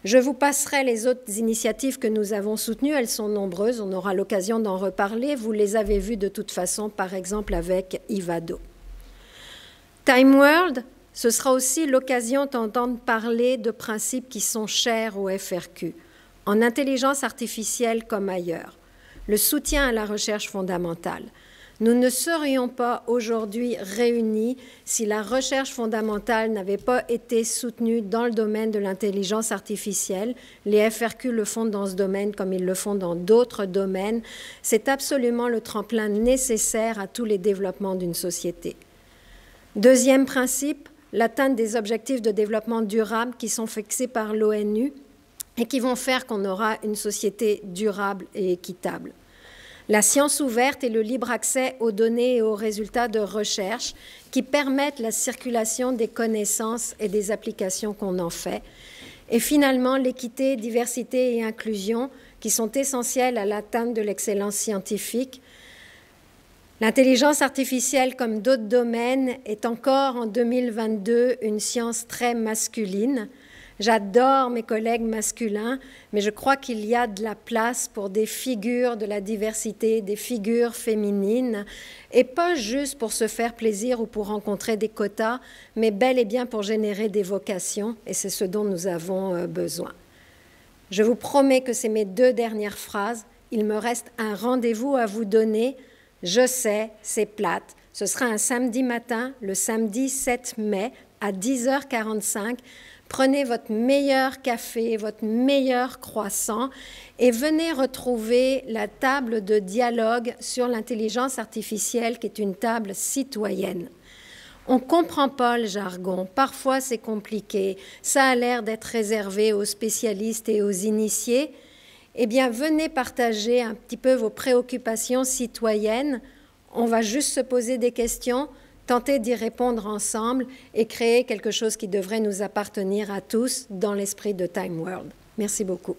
[SPEAKER 6] Je vous passerai les autres initiatives que nous avons soutenues. Elles sont nombreuses. On aura l'occasion d'en reparler. Vous les avez vues de toute façon, par exemple, avec Ivado. Time World, ce sera aussi l'occasion d'entendre parler de principes qui sont chers au FRQ, en intelligence artificielle comme ailleurs. Le soutien à la recherche fondamentale. Nous ne serions pas aujourd'hui réunis si la recherche fondamentale n'avait pas été soutenue dans le domaine de l'intelligence artificielle. Les FRQ le font dans ce domaine comme ils le font dans d'autres domaines. C'est absolument le tremplin nécessaire à tous les développements d'une société. Deuxième principe, l'atteinte des objectifs de développement durable qui sont fixés par l'ONU et qui vont faire qu'on aura une société durable et équitable. La science ouverte et le libre accès aux données et aux résultats de recherche qui permettent la circulation des connaissances et des applications qu'on en fait. Et finalement, l'équité, diversité et inclusion qui sont essentielles à l'atteinte de l'excellence scientifique. L'intelligence artificielle, comme d'autres domaines, est encore en 2022 une science très masculine. J'adore mes collègues masculins, mais je crois qu'il y a de la place pour des figures de la diversité, des figures féminines, et pas juste pour se faire plaisir ou pour rencontrer des quotas, mais bel et bien pour générer des vocations, et c'est ce dont nous avons besoin. Je vous promets que c'est mes 2 dernières phrases. Il me reste un rendez-vous à vous donner. Je sais, c'est plate. Ce sera un samedi matin, le samedi 7 mai, à 10h45. Prenez votre meilleur café, votre meilleur croissant et venez retrouver la table de dialogue sur l'intelligence artificielle qui est une table citoyenne. On ne comprend pas le jargon, parfois c'est compliqué, ça a l'air d'être réservé aux spécialistes et aux initiés. Eh bien, venez partager un petit peu vos préoccupations citoyennes. On va juste se poser des questions, tenter d'y répondre ensemble et créer quelque chose qui devrait nous appartenir à tous dans l'esprit de Time World. Merci beaucoup.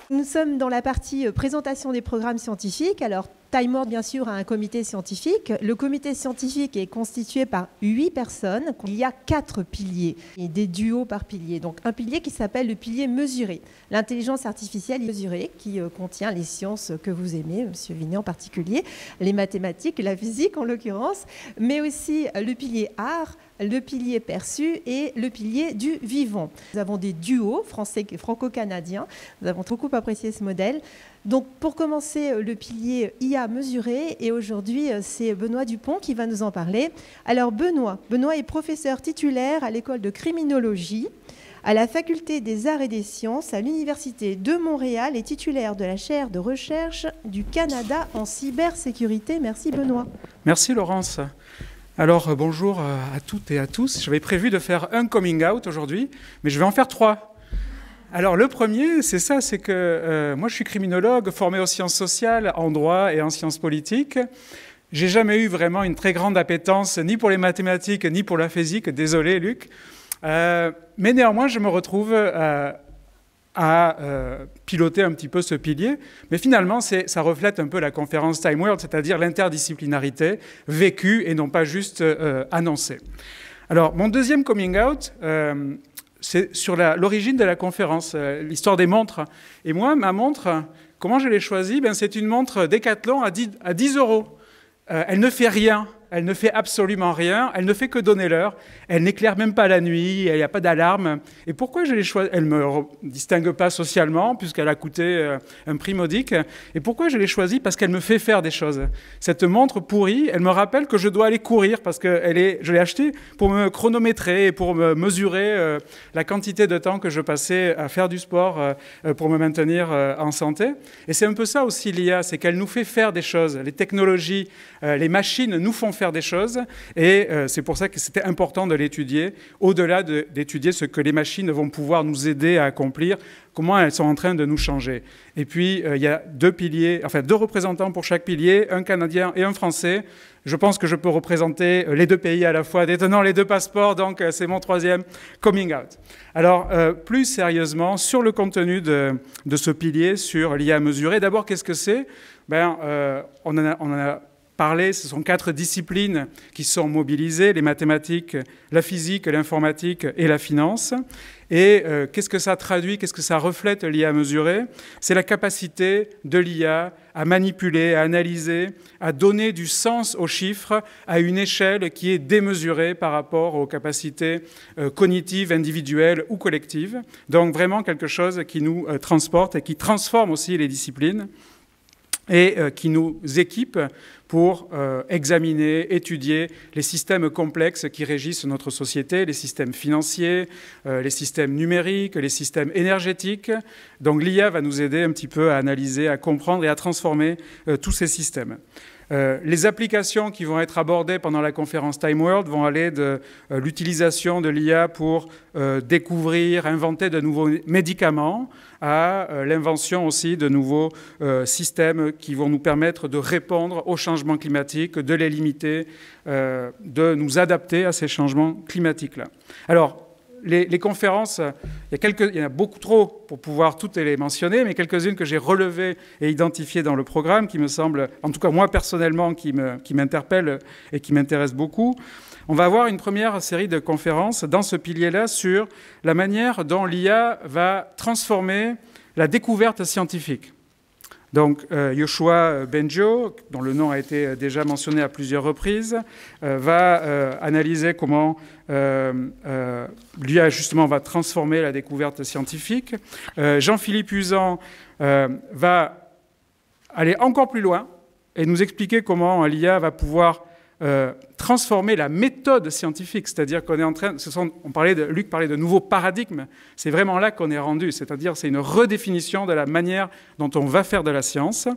[SPEAKER 1] Nous sommes dans la partie présentation des programmes scientifiques. Alors, Time World, bien sûr, a un comité scientifique. Le comité scientifique est constitué par 8 personnes. Il y a 4 piliers et des duos par pilier. Donc, un pilier qui s'appelle le pilier mesuré. L'intelligence artificielle mesurée qui contient les sciences que vous aimez, M. Vinet en particulier, les mathématiques, la physique en l'occurrence, mais aussi le pilier art, le pilier perçu et le pilier du vivant. Nous avons des duos français et franco-canadiens. Nous avons beaucoup apprécié ce modèle. Donc, pour commencer, le pilier IA mesuré, et aujourd'hui, c'est Benoît Dupont qui va nous en parler. Alors, Benoît est professeur titulaire à l'école de criminologie, à la Faculté des Arts et des Sciences, à l'Université de Montréal, et titulaire de la chaire de recherche du Canada en cybersécurité. Merci, Benoît.
[SPEAKER 7] Merci, Laurence. Alors, bonjour à toutes et à tous. J'avais prévu de faire un coming out aujourd'hui, mais je vais en faire 3. Alors, le premier, c'est ça, c'est que moi, je suis criminologue, formé aux sciences sociales, en droit et en sciences politiques. J'ai jamais eu vraiment une très grande appétence, ni pour les mathématiques, ni pour la physique. Désolé, Luc. Mais néanmoins, je me retrouve à piloter un petit peu ce pilier. Mais finalement, ça reflète un peu la conférence Time World, c'est-à-dire l'interdisciplinarité vécue et non pas juste annoncée. Alors, mon deuxième coming out, c'est sur l'origine de la conférence, l'histoire des montres. Et moi, ma montre, comment je l'ai choisie? C'est une montre Decathlon à 10 €. Elle ne fait rien. elle ne fait absolument rien, elle ne fait que donner l'heure, elle n'éclaire même pas la nuit, il n'y a pas d'alarme. Et pourquoi je l'ai choisie? Elle ne me distingue pas socialement, puisqu'elle a coûté un prix modique. Et pourquoi je l'ai choisie? Parce qu'elle me fait faire des choses. Cette montre pourrie, elle me rappelle que je dois aller courir, parce que je l'ai achetée pour me chronométrer et pour me mesurer la quantité de temps que je passais à faire du sport pour me maintenir en santé. Et c'est un peu ça aussi l'IA, c'est qu'elle nous fait faire des choses. Les technologies, les machines nous font faire des choses et c'est pour ça que c'était important de l'étudier, au-delà d'étudier ce que les machines vont pouvoir nous aider à accomplir, comment elles sont en train de nous changer. Et puis, il y a deux représentants pour chaque pilier, un Canadien et un Français. Je pense que je peux représenter les deux pays à la fois, détenant les deux passeports, donc c'est mon troisième coming out. Alors, plus sérieusement, sur le contenu de ce pilier, sur l'IA mesurée, d'abord, qu'est-ce que c'est? On en a parlé, ce sont 4 disciplines qui sont mobilisées, les mathématiques, la physique, l'informatique et la finance. Et qu'est-ce que ça traduit, qu'est-ce que ça reflète l'IA mesurée? C'est la capacité de l'IA à manipuler, à analyser, à donner du sens aux chiffres à une échelle qui est démesurée par rapport aux capacités cognitives, individuelles ou collectives. Donc vraiment quelque chose qui nous transporte et qui transforme aussi les disciplines et qui nous équipe pour examiner, étudier les systèmes complexes qui régissent notre société, les systèmes financiers, les systèmes numériques, les systèmes énergétiques. Donc l'IA va nous aider un petit peu à analyser, à comprendre et à transformer tous ces systèmes. Les applications qui vont être abordées pendant la conférence Time World vont aller de l'utilisation de l'IA pour découvrir, inventer de nouveaux médicaments à l'invention aussi de nouveaux systèmes qui vont nous permettre de répondre aux changements climatiques, de les limiter, de nous adapter à ces changements climatiques-là. Alors, les conférences, il y en a beaucoup trop pour pouvoir toutes les mentionner, mais quelques-unes que j'ai relevées et identifiées dans le programme qui me semblent, en tout cas moi personnellement, qui m'interpellent et qui m'intéressent beaucoup. On va avoir une première série de conférences dans ce pilier-là sur la manière dont l'IA va transformer la découverte scientifique. Donc, Yoshua Bengio, dont le nom a été déjà mentionné à plusieurs reprises, va analyser comment l'IA, justement, va transformer la découverte scientifique. Jean-Philippe Usan va aller encore plus loin et nous expliquer comment l'IA va pouvoir transformer la méthode scientifique, c'est-à-dire qu'on est en train, Luc parlait de nouveaux paradigmes, c'est vraiment là qu'on est rendu, c'est-à-dire c'est une redéfinition de la manière dont on va faire de la science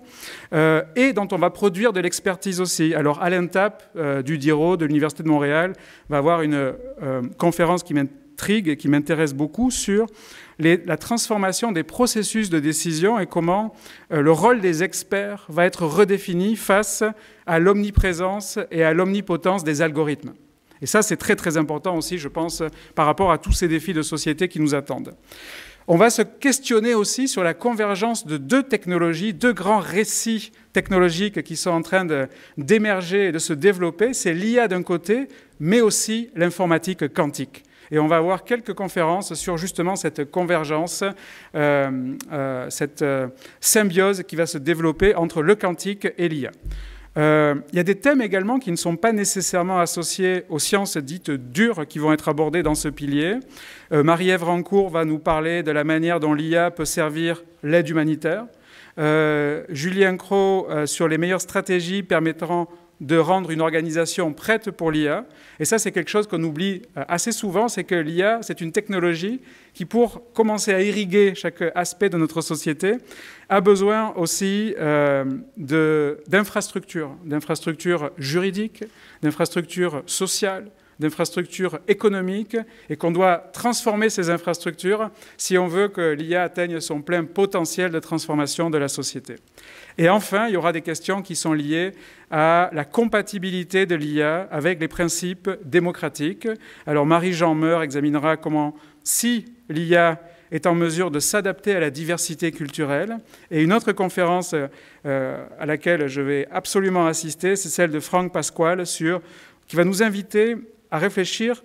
[SPEAKER 7] et dont on va produire de l'expertise aussi. Alors Alain Tapp du DIRO, de l'Université de Montréal, va avoir une conférence qui m'intrigue et qui m'intéresse beaucoup sur la transformation des processus de décision et comment le rôle des experts va être redéfini face à l'omniprésence et à l'omnipotence des algorithmes. Et ça, c'est très, très important aussi, je pense, par rapport à tous ces défis de société qui nous attendent. On va se questionner aussi sur la convergence de deux technologies, deux grands récits technologiques qui sont en train d'émerger et de se développer. C'est l'IA d'un côté, mais aussi l'informatique quantique. Et on va avoir quelques conférences sur justement cette convergence, cette symbiose qui va se développer entre le quantique et l'IA. Il y a des thèmes également qui ne sont pas nécessairement associés aux sciences dites dures qui vont être abordées dans ce pilier. Marie-Ève Rancourt va nous parler de la manière dont l'IA peut servir l'aide humanitaire. Julien Cros sur les meilleures stratégies permettant de rendre une organisation prête pour l'IA. Et ça, c'est quelque chose qu'on oublie assez souvent, c'est que l'IA, c'est une technologie qui, pour commencer à irriguer chaque aspect de notre société, a besoin aussi d'infrastructures juridiques, d'infrastructures sociales, d'infrastructures économiques, et qu'on doit transformer ces infrastructures si on veut que l'IA atteigne son plein potentiel de transformation de la société. Et enfin, il y aura des questions qui sont liées à la compatibilité de l'IA avec les principes démocratiques. Alors Marie-Jean Meur examinera comment, si l'IA est en mesure de s'adapter à la diversité culturelle. Et une autre conférence à laquelle je vais absolument assister, c'est celle de Franck Pasquale qui va nous inviter à réfléchir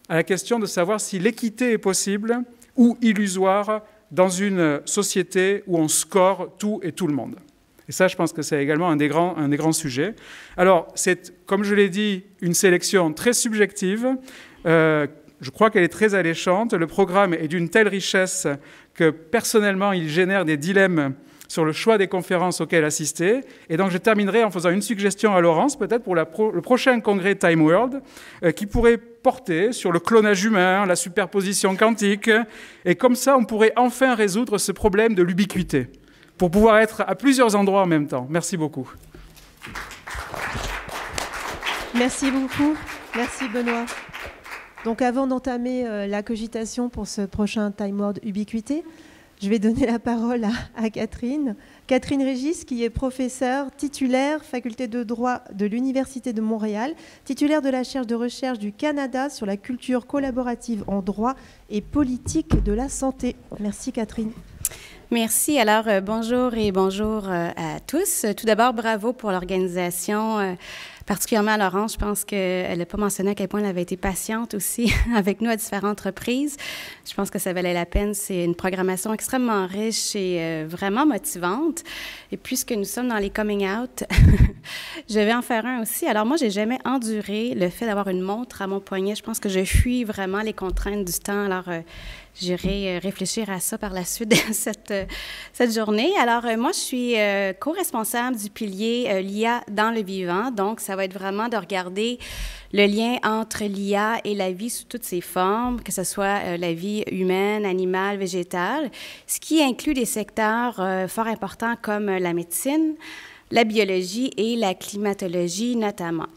[SPEAKER 7] à la question de savoir si l'équité est possible ou illusoire dans une société où on score tout et tout le monde. Et ça, je pense que c'est également un des grands sujets. Alors, c'est, comme je l'ai dit, une sélection très subjective. Je crois qu'elle est très alléchante. Le programme est d'une telle richesse que, personnellement, il génère des dilemmes sur le choix des conférences auxquelles assister. Et donc, je terminerai en faisant une suggestion à Laurence, peut-être pour le prochain congrès Time World, qui pourrait porter sur le clonage humain, la superposition quantique. Et comme ça, on pourrait enfin résoudre ce problème de l'ubiquité, pour pouvoir être à plusieurs endroits en même temps. Merci beaucoup.
[SPEAKER 1] Merci beaucoup. Merci, Benoît. Donc, avant d'entamer la cogitation pour ce prochain Time World Ubiquité, je vais donner la parole à Catherine. Catherine Régis, qui est professeure titulaire, faculté de droit de l'Université de Montréal, titulaire de la chaire de recherche du Canada sur la culture collaborative en droit et politique de la santé. Merci, Catherine.
[SPEAKER 8] Merci. Alors, bonjour et bonjour à tous. Tout d'abord, bravo pour l'organisation, particulièrement à Laurence. Je pense qu'elle n'a pas mentionné à quel point elle avait été patiente aussi avec nous à différentes reprises. Je pense que ça valait la peine. C'est une programmation extrêmement riche et vraiment motivante. Et puisque nous sommes dans les coming out, je vais en faire un aussi. Alors, moi, j'ai jamais enduré le fait d'avoir une montre à mon poignet. Je pense que je fuis vraiment les contraintes du temps. Alors, j'irai réfléchir à ça par la suite de cette journée. Alors, moi, je suis co-responsable du pilier l'IA dans le vivant. Donc, ça va être vraiment de regarder le lien entre l'IA et la vie sous toutes ses formes, que ce soit la vie humaine, animale, végétale, ce qui inclut des secteurs fort importants comme la médecine, la biologie et la climatologie notamment.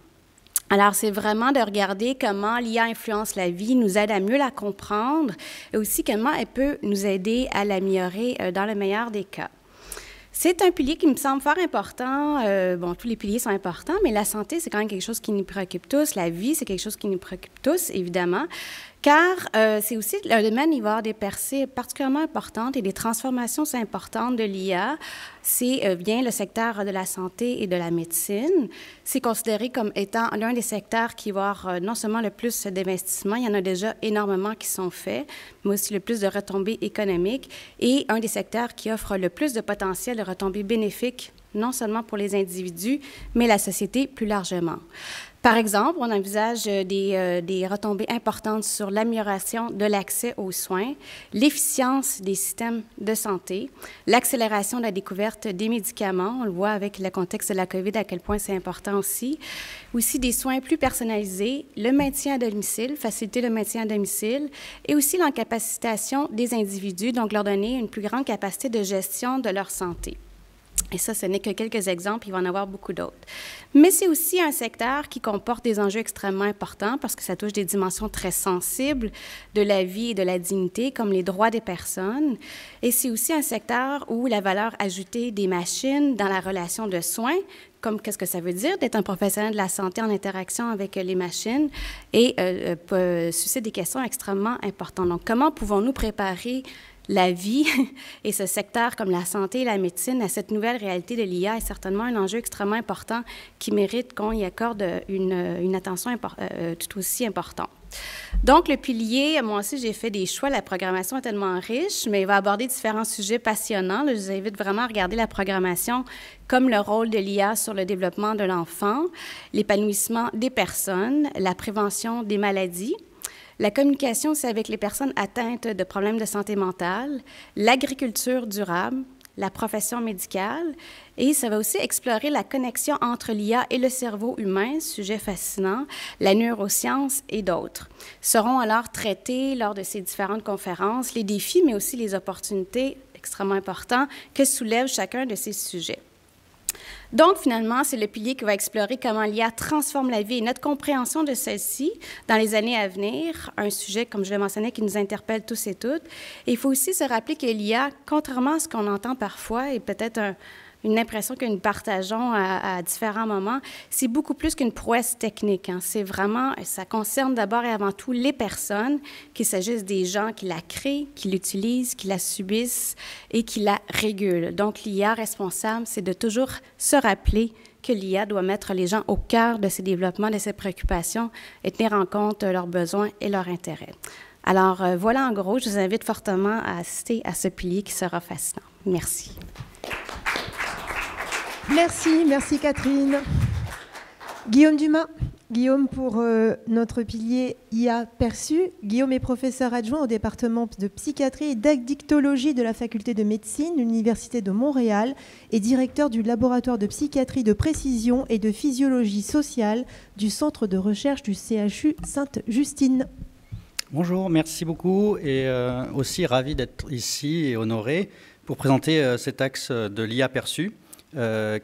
[SPEAKER 8] Alors, c'est vraiment de regarder comment l'IA influence la vie, nous aide à mieux la comprendre et aussi comment elle peut nous aider à l'améliorer dans le meilleur des cas. C'est un pilier qui me semble fort important. Bon, tous les piliers sont importants, mais la santé, c'est quand même quelque chose qui nous préoccupe tous. La vie, c'est quelque chose qui nous préoccupe tous, évidemment, car c'est aussi le domaine, il va y avoir des percées particulièrement importantes et des transformations importantes de l'IA. C'est bien le secteur de la santé et de la médecine. C'est considéré comme étant l'un des secteurs qui va avoir non seulement le plus d'investissements, il y en a déjà énormément qui sont faits, mais aussi le plus de retombées économiques et un des secteurs qui offre le plus de potentiel de retombées bénéfiques, non seulement pour les individus, mais la société plus largement. Par exemple, on envisage des retombées importantes sur l'amélioration de l'accès aux soins, l'efficience des systèmes de santé, l'accélération de la découverte des médicaments, on le voit avec le contexte de la COVID à quel point c'est important aussi des soins plus personnalisés, le maintien à domicile, faciliter le maintien à domicile, et aussi l'encapacitation des individus, donc leur donner une plus grande capacité de gestion de leur santé. Et ça, ce n'est que quelques exemples, il va en avoir beaucoup d'autres. Mais c'est aussi un secteur qui comporte des enjeux extrêmement importants parce que ça touche des dimensions très sensibles de la vie et de la dignité, comme les droits des personnes. Et c'est aussi un secteur où la valeur ajoutée des machines dans la relation de soins, comme qu'est-ce que ça veut dire d'être un professionnel de la santé en interaction avec les machines, et suscite des questions extrêmement importantes. Donc, comment pouvons-nous préparer la vie et ce secteur comme la santé et la médecine à cette nouvelle réalité de l'IA est certainement un enjeu extrêmement important qui mérite qu'on y accorde une attention tout aussi importante. Donc, le pilier, moi aussi, j'ai fait des choix. La programmation est tellement riche, mais il va aborder différents sujets passionnants. Là, je vous invite vraiment à regarder la programmation comme le rôle de l'IA sur le développement de l'enfant, l'épanouissement des personnes, la prévention des maladies, la communication aussi avec les personnes atteintes de problèmes de santé mentale, l'agriculture durable, la profession médicale, et ça va aussi explorer la connexion entre l'IA et le cerveau humain, sujet fascinant, la neuroscience et d'autres. Seront alors traités lors de ces différentes conférences les défis, mais aussi les opportunités extrêmement importantes que soulève chacun de ces sujets. Donc, finalement, c'est le pilier qui va explorer comment l'IA transforme la vie et notre compréhension de celle-ci dans les années à venir, un sujet, comme je l'ai mentionné, qui nous interpelle tous et toutes. Et il faut aussi se rappeler que l'IA, contrairement à ce qu'on entend parfois, et peut-être une impression que nous partageons à différents moments, c'est beaucoup plus qu'une prouesse technique. Hein. C'est vraiment, ça concerne d'abord et avant tout les personnes, qu'il s'agisse des gens qui la créent, qui l'utilisent, qui la subissent et qui la régulent. Donc, l'IA responsable, c'est de toujours se rappeler que l'IA doit mettre les gens au cœur de ses développements, de ses préoccupations et tenir en compte leurs besoins et leurs intérêts. Alors, voilà en gros, je vous invite fortement à assister à ce pilier qui sera fascinant. Merci.
[SPEAKER 9] Merci Catherine. Guillaume Dumas. Guillaume pour notre pilier IA perçu. Guillaume est professeur adjoint au département de psychiatrie et d'addictologie de la faculté de médecine de l'Université de Montréal et directeur du laboratoire de psychiatrie de précision et de physiologie sociale du centre de recherche du CHU Sainte-Justine.
[SPEAKER 10] Bonjour, merci beaucoup et aussi ravi d'être ici et honoré pour présenter cet axe de l'IA perçu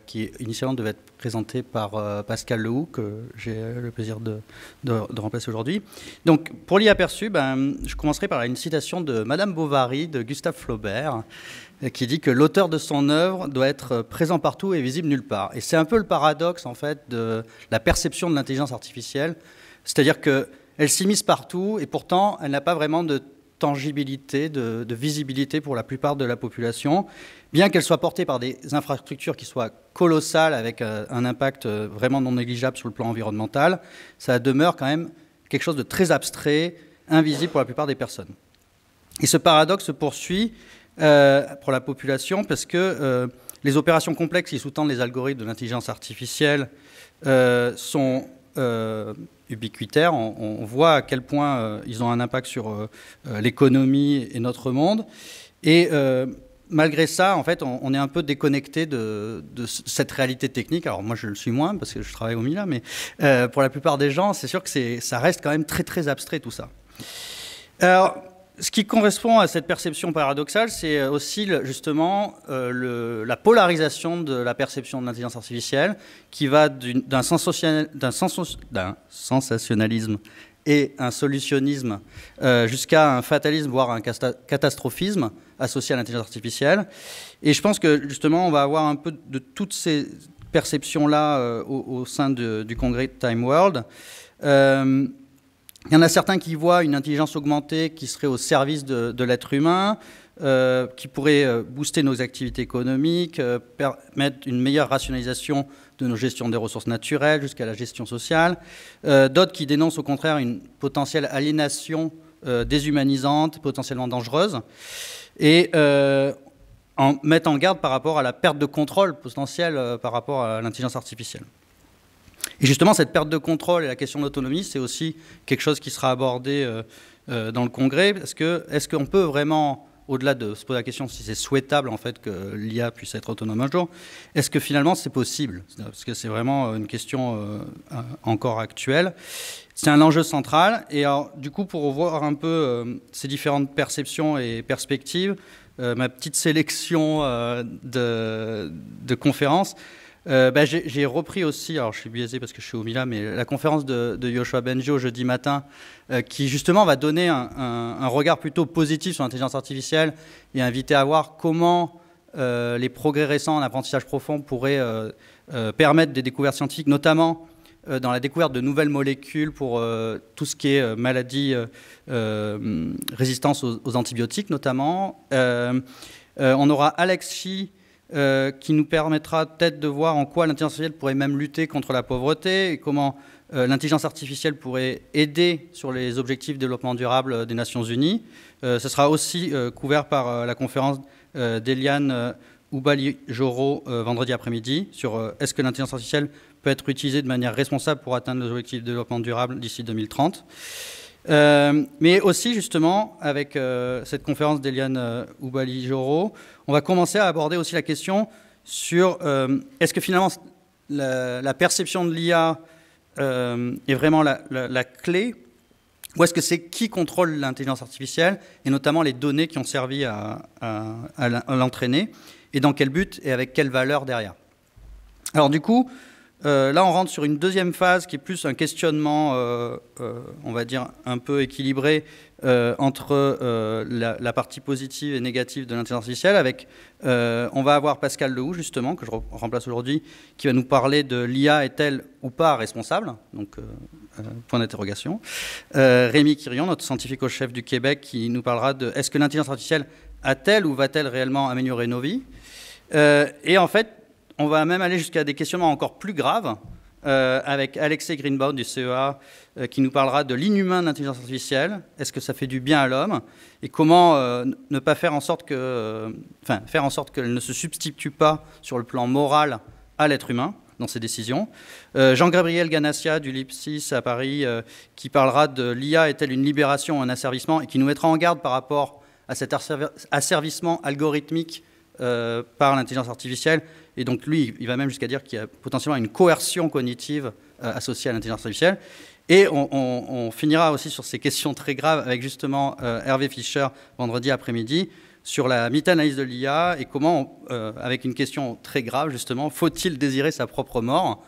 [SPEAKER 10] qui initialement devait être présenté par Pascal Lehoux, que j'ai le plaisir de remplacer aujourd'hui. Donc, pour l'IA perçu, je commencerai par une citation de Madame Bovary, de Gustave Flaubert, qui dit que l'auteur de son œuvre doit être présent partout et visible nulle part. Et c'est un peu le paradoxe, en fait, de la perception de l'intelligence artificielle. C'est-à-dire qu'elle s'immisce partout et pourtant, elle n'a pas vraiment de tangibilité, de visibilité pour la plupart de la population, bien qu'elle soit portée par des infrastructures qui soient colossales avec un impact vraiment non négligeable sur le plan environnemental, ça demeure quand même quelque chose de très abstrait, invisible pour la plupart des personnes. Et ce paradoxe se poursuit pour la population parce que les opérations complexes qui sous-tendent les algorithmes de l'intelligence artificielle sont ubiquitaires. On voit à quel point ils ont un impact sur l'économie et notre monde. Et malgré ça, en fait, on est un peu déconnecté de cette réalité technique. Alors moi, je le suis moins parce que je travaille au MILA, mais pour la plupart des gens, c'est sûr que ça reste quand même très, très abstrait tout ça. Alors, ce qui correspond à cette perception paradoxale, c'est aussi justement la polarisation de la perception de l'intelligence artificielle qui va d'un sensationnalisme et un solutionnisme jusqu'à un fatalisme, voire un catastrophisme associé à l'intelligence artificielle. Et je pense que justement, on va avoir un peu de toutes ces perceptions-là au sein du congrès Time World. Il y en a certains qui voient une intelligence augmentée qui serait au service de l'être humain, qui pourrait booster nos activités économiques, permettre une meilleure rationalisation de nos gestions des ressources naturelles jusqu'à la gestion sociale. D'autres qui dénoncent au contraire une potentielle aliénation déshumanisante, potentiellement dangereuse, et mettent en garde par rapport à la perte de contrôle potentielle par rapport à l'intelligence artificielle. Et justement, cette perte de contrôle et la question de l'autonomie, c'est aussi quelque chose qui sera abordé dans le congrès. Parce que est-ce qu'on peut vraiment, au-delà de se poser la question si c'est souhaitable en fait que l'IA puisse être autonome un jour, est-ce que finalement c'est possible? Parce que c'est vraiment une question encore actuelle. C'est un enjeu central. Et alors, du coup, pour voir un peu ces différentes perceptions et perspectives, ma petite sélection de conférences. J'ai repris aussi, alors je suis biaisé parce que je suis au Milan, mais la conférence de Yoshua Bengio jeudi matin, qui justement va donner un regard plutôt positif sur l'intelligence artificielle et inviter à voir comment les progrès récents en apprentissage profond pourraient permettre des découvertes scientifiques, notamment dans la découverte de nouvelles molécules pour tout ce qui est maladie, résistance aux antibiotiques notamment. On aura Alex Shi, qui nous permettra peut-être de voir en quoi l'intelligence artificielle pourrait même lutter contre la pauvreté et comment l'intelligence artificielle pourrait aider sur les objectifs de développement durable des Nations Unies. Ce sera aussi couvert par la conférence d'Eliane Oubali-Joro vendredi après-midi sur est-ce que l'intelligence artificielle peut être utilisée de manière responsable pour atteindre les objectifs de développement durable d'ici 2030. Mais aussi, justement, avec cette conférence d'Eliane Oubali-Joro, on va commencer à aborder aussi la question sur est-ce que finalement la perception de l'IA est vraiment la clé, ou est-ce que c'est qui contrôle l'intelligence artificielle, et notamment les données qui ont servi à l'entraîner, et dans quel but et avec quelle valeur derrière. Alors du coup, là, on rentre sur une deuxième phase qui est plus un questionnement, on va dire, un peu équilibré entre la partie positive et négative de l'intelligence artificielle. On va avoir Pascal Lehoux, justement, que je remplace aujourd'hui, qui va nous parler de l'IA est-elle ou pas responsable, donc point d'interrogation. Rémi Quirion, notre scientifique au chef du Québec, qui nous parlera de est-ce que l'intelligence artificielle a-t-elle ou va-t-elle réellement améliorer nos vies? Et en fait, on va même aller jusqu'à des questionnements encore plus graves avec Alexei Greenbaum du CEA qui nous parlera de l'inhumain de l'intelligence artificielle. Est-ce que ça fait du bien à l'homme? Et comment ne pas faire en sorte qu'elle ne se substitue pas sur le plan moral à l'être humain dans ses décisions. Jean-Gabriel Ganassia du LIPSIS à Paris qui parlera de l'IA est-elle une libération ou un asservissement et qui nous mettra en garde par rapport à cet asservissement algorithmique par l'intelligence artificielle. Et donc lui, il va même jusqu'à dire qu'il y a potentiellement une coercion cognitive associée à l'intelligence artificielle. Et on finira aussi sur ces questions très graves avec justement Hervé Fischer vendredi après-midi sur la méta-analyse de l'IA et comment, avec une question très grave justement, faut-il désirer sa propre mort,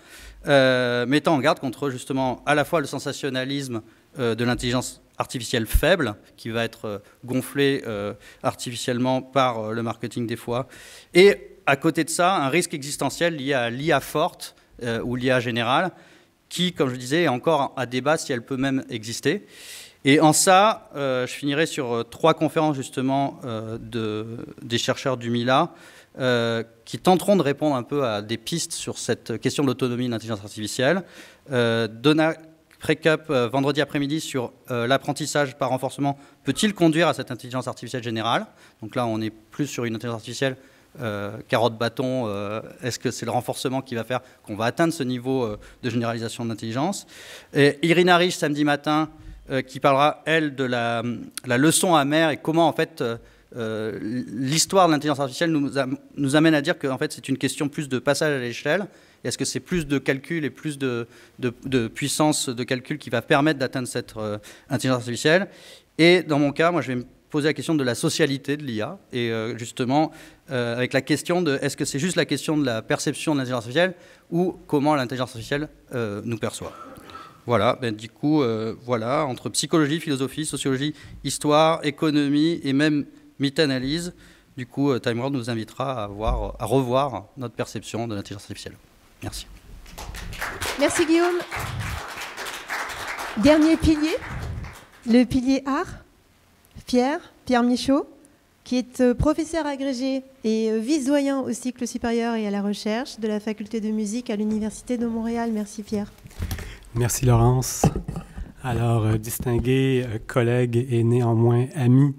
[SPEAKER 10] mettant en garde contre justement à la fois le sensationnalisme de l'intelligence artificielle faible, qui va être gonflée artificiellement par le marketing des fois, et à côté de ça, un risque existentiel lié à l'IA forte ou l'IA générale, qui, comme je disais, est encore à débat si elle peut même exister. Et en ça, je finirai sur 3 conférences justement des chercheurs du MILA qui tenteront de répondre un peu à des pistes sur cette question de l'autonomie de l'intelligence artificielle. Donna Prekup vendredi après-midi sur l'apprentissage par renforcement peut-il conduire à cette intelligence artificielle générale. Donc là, on est plus sur une intelligence artificielle carotte-bâton, est-ce que c'est le renforcement qui va faire qu'on va atteindre ce niveau de généralisation de l'intelligence. Et Irina Rich, samedi matin, qui parlera, elle, de la leçon amère et comment, en fait, l'histoire de l'intelligence artificielle nous amène à dire que en fait, c'est une question plus de passage à l'échelle. Est-ce que c'est plus de calcul et plus de puissance de calcul qui va permettre d'atteindre cette intelligence artificielle? Et dans mon cas, moi, je vais me poser la question de la socialité de l'IA et justement avec la question de est-ce que c'est juste la question de la perception de l'intelligence artificielle ou comment l'intelligence artificielle nous perçoit. Voilà, du coup, voilà, entre psychologie, philosophie, sociologie, histoire, économie et même méta-analyse, du coup, Time World nous invitera à revoir notre perception de l'intelligence artificielle. Merci.
[SPEAKER 9] Merci Guillaume. Dernier pilier, le pilier art. Pierre Michaud, qui est professeur agrégé et vice-doyen au cycle supérieur et à la recherche de la faculté de musique à l'Université de Montréal. Merci Pierre.
[SPEAKER 11] Merci Laurence. Alors, distingués collègues et néanmoins amis,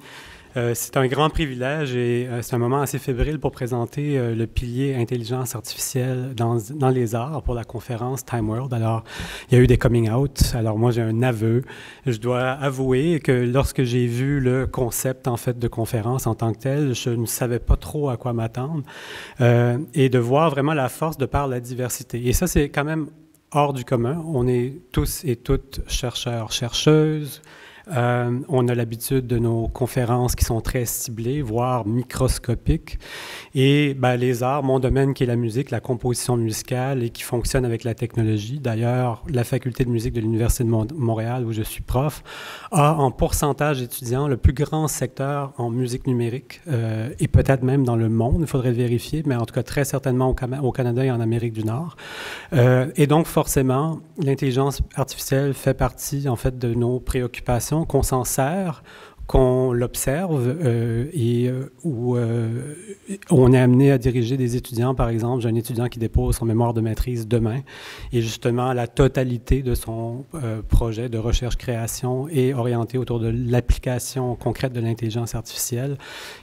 [SPEAKER 11] c'est un grand privilège et c'est un moment assez fébrile pour présenter le pilier intelligence artificielle dans les arts pour la conférence Time World. Alors, il y a eu des coming out. Alors, moi, j'ai un aveu. Je dois avouer que lorsque j'ai vu le concept, en fait, de conférence en tant que tel, je ne savais pas trop à quoi m'attendre et de voir vraiment la force de par la diversité. Et ça, c'est quand même hors du commun. On est tous et toutes chercheurs, chercheuses. On a l'habitude de nos conférences qui sont très ciblées, voire microscopiques. Et les arts, mon domaine qui est la musique, la composition musicale et qui fonctionne avec la technologie. D'ailleurs, la faculté de musique de l'Université de Montréal, où je suis prof, a en pourcentage d'étudiants le plus grand secteur en musique numérique et peut-être même dans le monde, il faudrait vérifier, mais en tout cas très certainement au Canada et en Amérique du Nord. Et donc, forcément, l'intelligence artificielle fait partie, en fait, de nos préoccupations, qu'on s'en sert, qu'on l'observe où on est amené à diriger des étudiants. Par exemple, j'ai un étudiant qui dépose son mémoire de maîtrise demain et justement la totalité de son projet de recherche-création est orientée autour de l'application concrète de l'intelligence artificielle.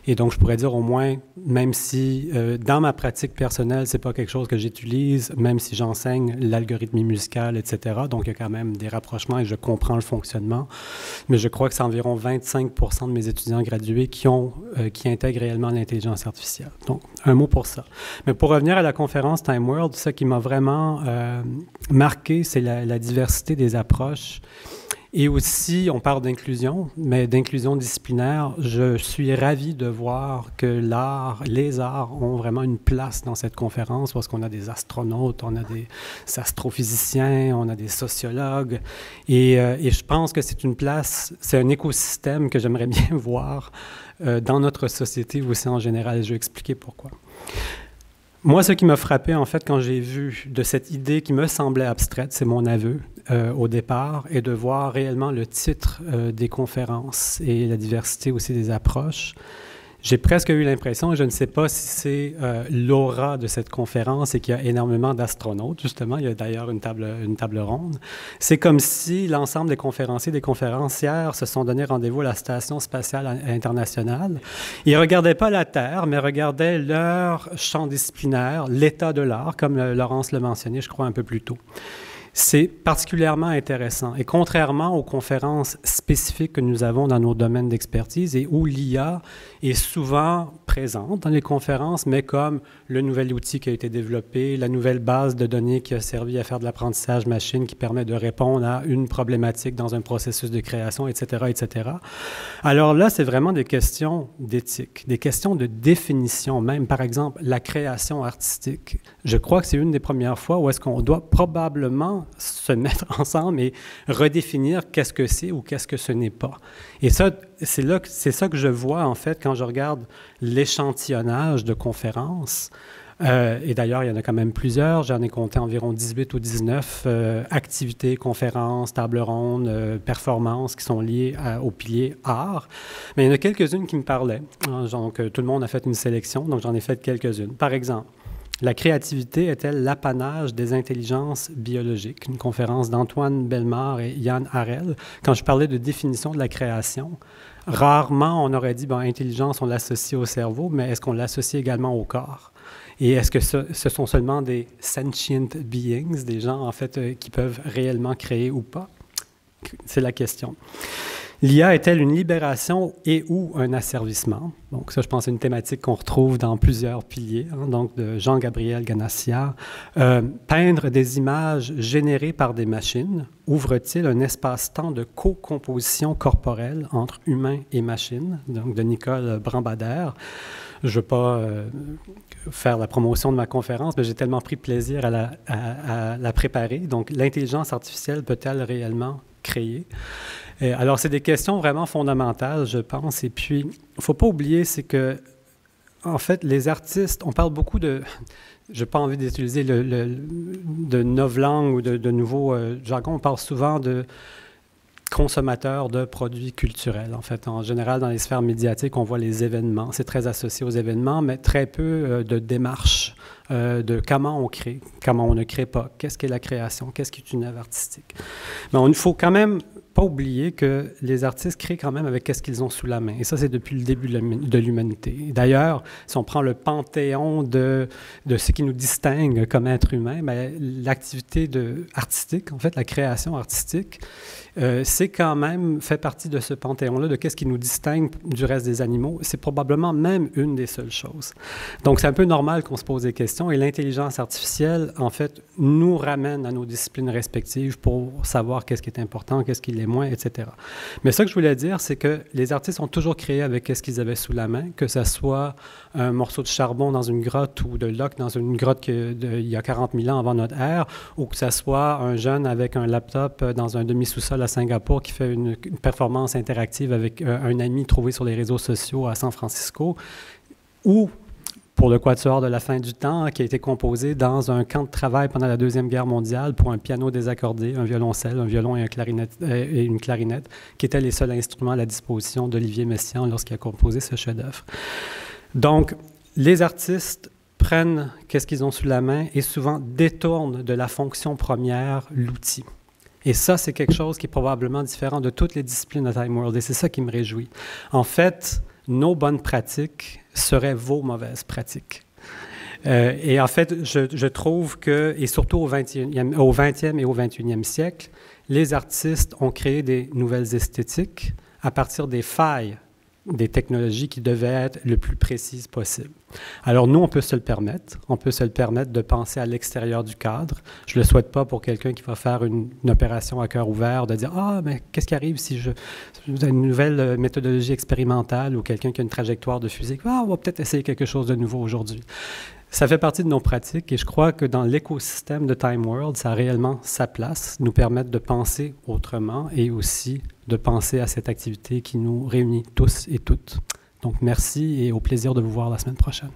[SPEAKER 11] Et donc, je pourrais dire au moins, même si dans ma pratique personnelle, c'est pas quelque chose que j'utilise, même si j'enseigne l'algorithmie musicale, etc. Donc, il y a quand même des rapprochements et je comprends le fonctionnement. Mais je crois que c'est environ 25% de mes étudiants gradués qui intègrent réellement l'intelligence artificielle. Donc, un mot pour ça. Mais pour revenir à la conférence Time World, ce qui m'a vraiment marqué, c'est la diversité des approches. Et aussi, on parle d'inclusion, mais d'inclusion disciplinaire. Je suis ravi de voir que les arts ont vraiment une place dans cette conférence parce qu'on a des astronautes, on a des astrophysiciens, on a des sociologues. Et je pense que c'est une place, c'est un écosystème que j'aimerais bien voir dans notre société aussi en général. Et je vais expliquer pourquoi. Moi, ce qui m'a frappé, en fait, quand j'ai vu de cette idée qui me semblait abstraite, c'est mon aveu au départ, et de voir réellement le titre des conférences et la diversité aussi des approches, J'ai presque eu l'impression, et je ne sais pas si c'est l'aura de cette conférence et qu'il y a énormément d'astronautes, justement, il y a d'ailleurs une table ronde, c'est comme si l'ensemble des conférenciers, des conférencières se sont donné rendez-vous à la Station spatiale internationale. Ils ne regardaient pas la Terre, mais regardaient leur champ disciplinaire, l'état de l'art, comme Laurence le mentionnait, je crois, un peu plus tôt. C'est particulièrement intéressant. Et contrairement aux conférences spécifiques que nous avons dans nos domaines d'expertise et où l'IA est souvent présente dans les conférences, mais comme le nouvel outil qui a été développé, la nouvelle base de données qui a servi à faire de l'apprentissage machine qui permet de répondre à une problématique dans un processus de création, etc., etc. Alors là, c'est vraiment des questions d'éthique, des questions de définition même. Par exemple, la création artistique. Je crois que c'est une des premières fois où est-ce qu'on doit probablement se mettre ensemble et redéfinir qu'est-ce que c'est ou qu'est-ce que ce n'est pas. Et ça, c'est ça que je vois, en fait, quand je regarde l'échantillonnage de conférences. Et d'ailleurs, il y en a quand même plusieurs. J'en ai compté environ 18 ou 19 activités, conférences, tables rondes, performances qui sont liées au pilier art. Mais il y en a quelques-unes qui me parlaient. Donc, tout le monde a fait une sélection, donc j'en ai fait quelques-unes. Par exemple, la créativité est-elle l'apanage des intelligences biologiques? Une conférence d'Antoine Bellemare et Yann Harel. Quand je parlais de définition de la création, rarement on aurait dit, bon, intelligence, on l'associe au cerveau, mais est-ce qu'on l'associe également au corps? Et est-ce que ce sont seulement des sentient beings, des gens, en fait, qui peuvent réellement créer ou pas? C'est la question. L'IA est-elle une libération et ou un asservissement? Donc ça, je pense, c'est une thématique qu'on retrouve dans plusieurs piliers, donc de Jean-Gabriel Ganassia. Peindre des images générées par des machines ouvre-t-il un espace-temps de co-composition corporelle entre humains et machines? Donc de Nicole Brambadère. Je ne veux pas faire la promotion de ma conférence, mais j'ai tellement pris plaisir à la préparer. Donc, l'intelligence artificielle peut-elle réellement créer? Alors, c'est des questions vraiment fondamentales, je pense. Et puis, il ne faut pas oublier, c'est que, en fait, les artistes, on parle beaucoup de... Je n'ai pas envie d'utiliser de novlangue ou de nouveaux jargons. On parle souvent de consommateurs de produits culturels. En fait, en général, dans les sphères médiatiques, on voit les événements. C'est très associé aux événements, mais très peu de démarches de comment on crée, comment on ne crée pas, qu'est-ce qu'est la création, qu'est-ce qui est une œuvre artistique. Mais il ne faut quand même pas oublier que les artistes créent quand même avec qu'est-ce qu'ils ont sous la main. Et ça, c'est depuis le début de l'humanité. D'ailleurs, si on prend le panthéon de ce qui nous distingue comme être humain, l'activité artistique, en fait, la création artistique, c'est quand même fait partie de ce panthéon-là, de qu'est-ce qui nous distingue du reste des animaux. C'est probablement même une des seules choses. Donc, c'est un peu normal qu'on se pose des questions et l'intelligence artificielle, en fait, nous ramène à nos disciplines respectives pour savoir qu'est-ce qui est important, qu'est-ce qui l'est moins, etc. Mais ce que je voulais dire, c'est que les artistes ont toujours créé avec qu'est-ce qu'ils avaient sous la main, que ce soit un morceau de charbon dans une grotte ou de l'oc dans une grotte il y a 40 000 ans avant notre ère, ou que ce soit un jeune avec un laptop dans un demi-sous-sol à Singapour qui fait une performance interactive avec un ami trouvé sur les réseaux sociaux à San Francisco, ou pour le Quatuor de la fin du temps, qui a été composé dans un camp de travail pendant la Deuxième Guerre mondiale pour un piano désaccordé, un violoncelle, un violon et une clarinette, qui étaient les seuls instruments à la disposition d'Olivier Messiaen lorsqu'il a composé ce chef-d'œuvre. Donc, les artistes prennent qu'est-ce qu'ils ont sous la main et souvent détournent de la fonction première l'outil. Et ça, c'est quelque chose qui est probablement différent de toutes les disciplines de Time World, et c'est ça qui me réjouit. En fait, nos bonnes pratiques seraient vos mauvaises pratiques. Et en fait, je trouve que, et surtout au 20e et au 21e siècle, les artistes ont créé des nouvelles esthétiques à partir des failles des technologies qui devaient être le plus précises possible. Alors nous, on peut se le permettre. On peut se le permettre de penser à l'extérieur du cadre. Je ne le souhaite pas pour quelqu'un qui va faire une opération à cœur ouvert, de dire « Ah, mais qu'est-ce qui arrive si je une nouvelle méthodologie expérimentale ou quelqu'un qui a une trajectoire de physique? Ah, on va peut-être essayer quelque chose de nouveau aujourd'hui. » Ça fait partie de nos pratiques et je crois que dans l'écosystème de Time World, ça a réellement sa place, nous permettre de penser autrement et aussi de penser à cette activité qui nous réunit tous et toutes. Donc merci et au plaisir de vous voir la semaine prochaine.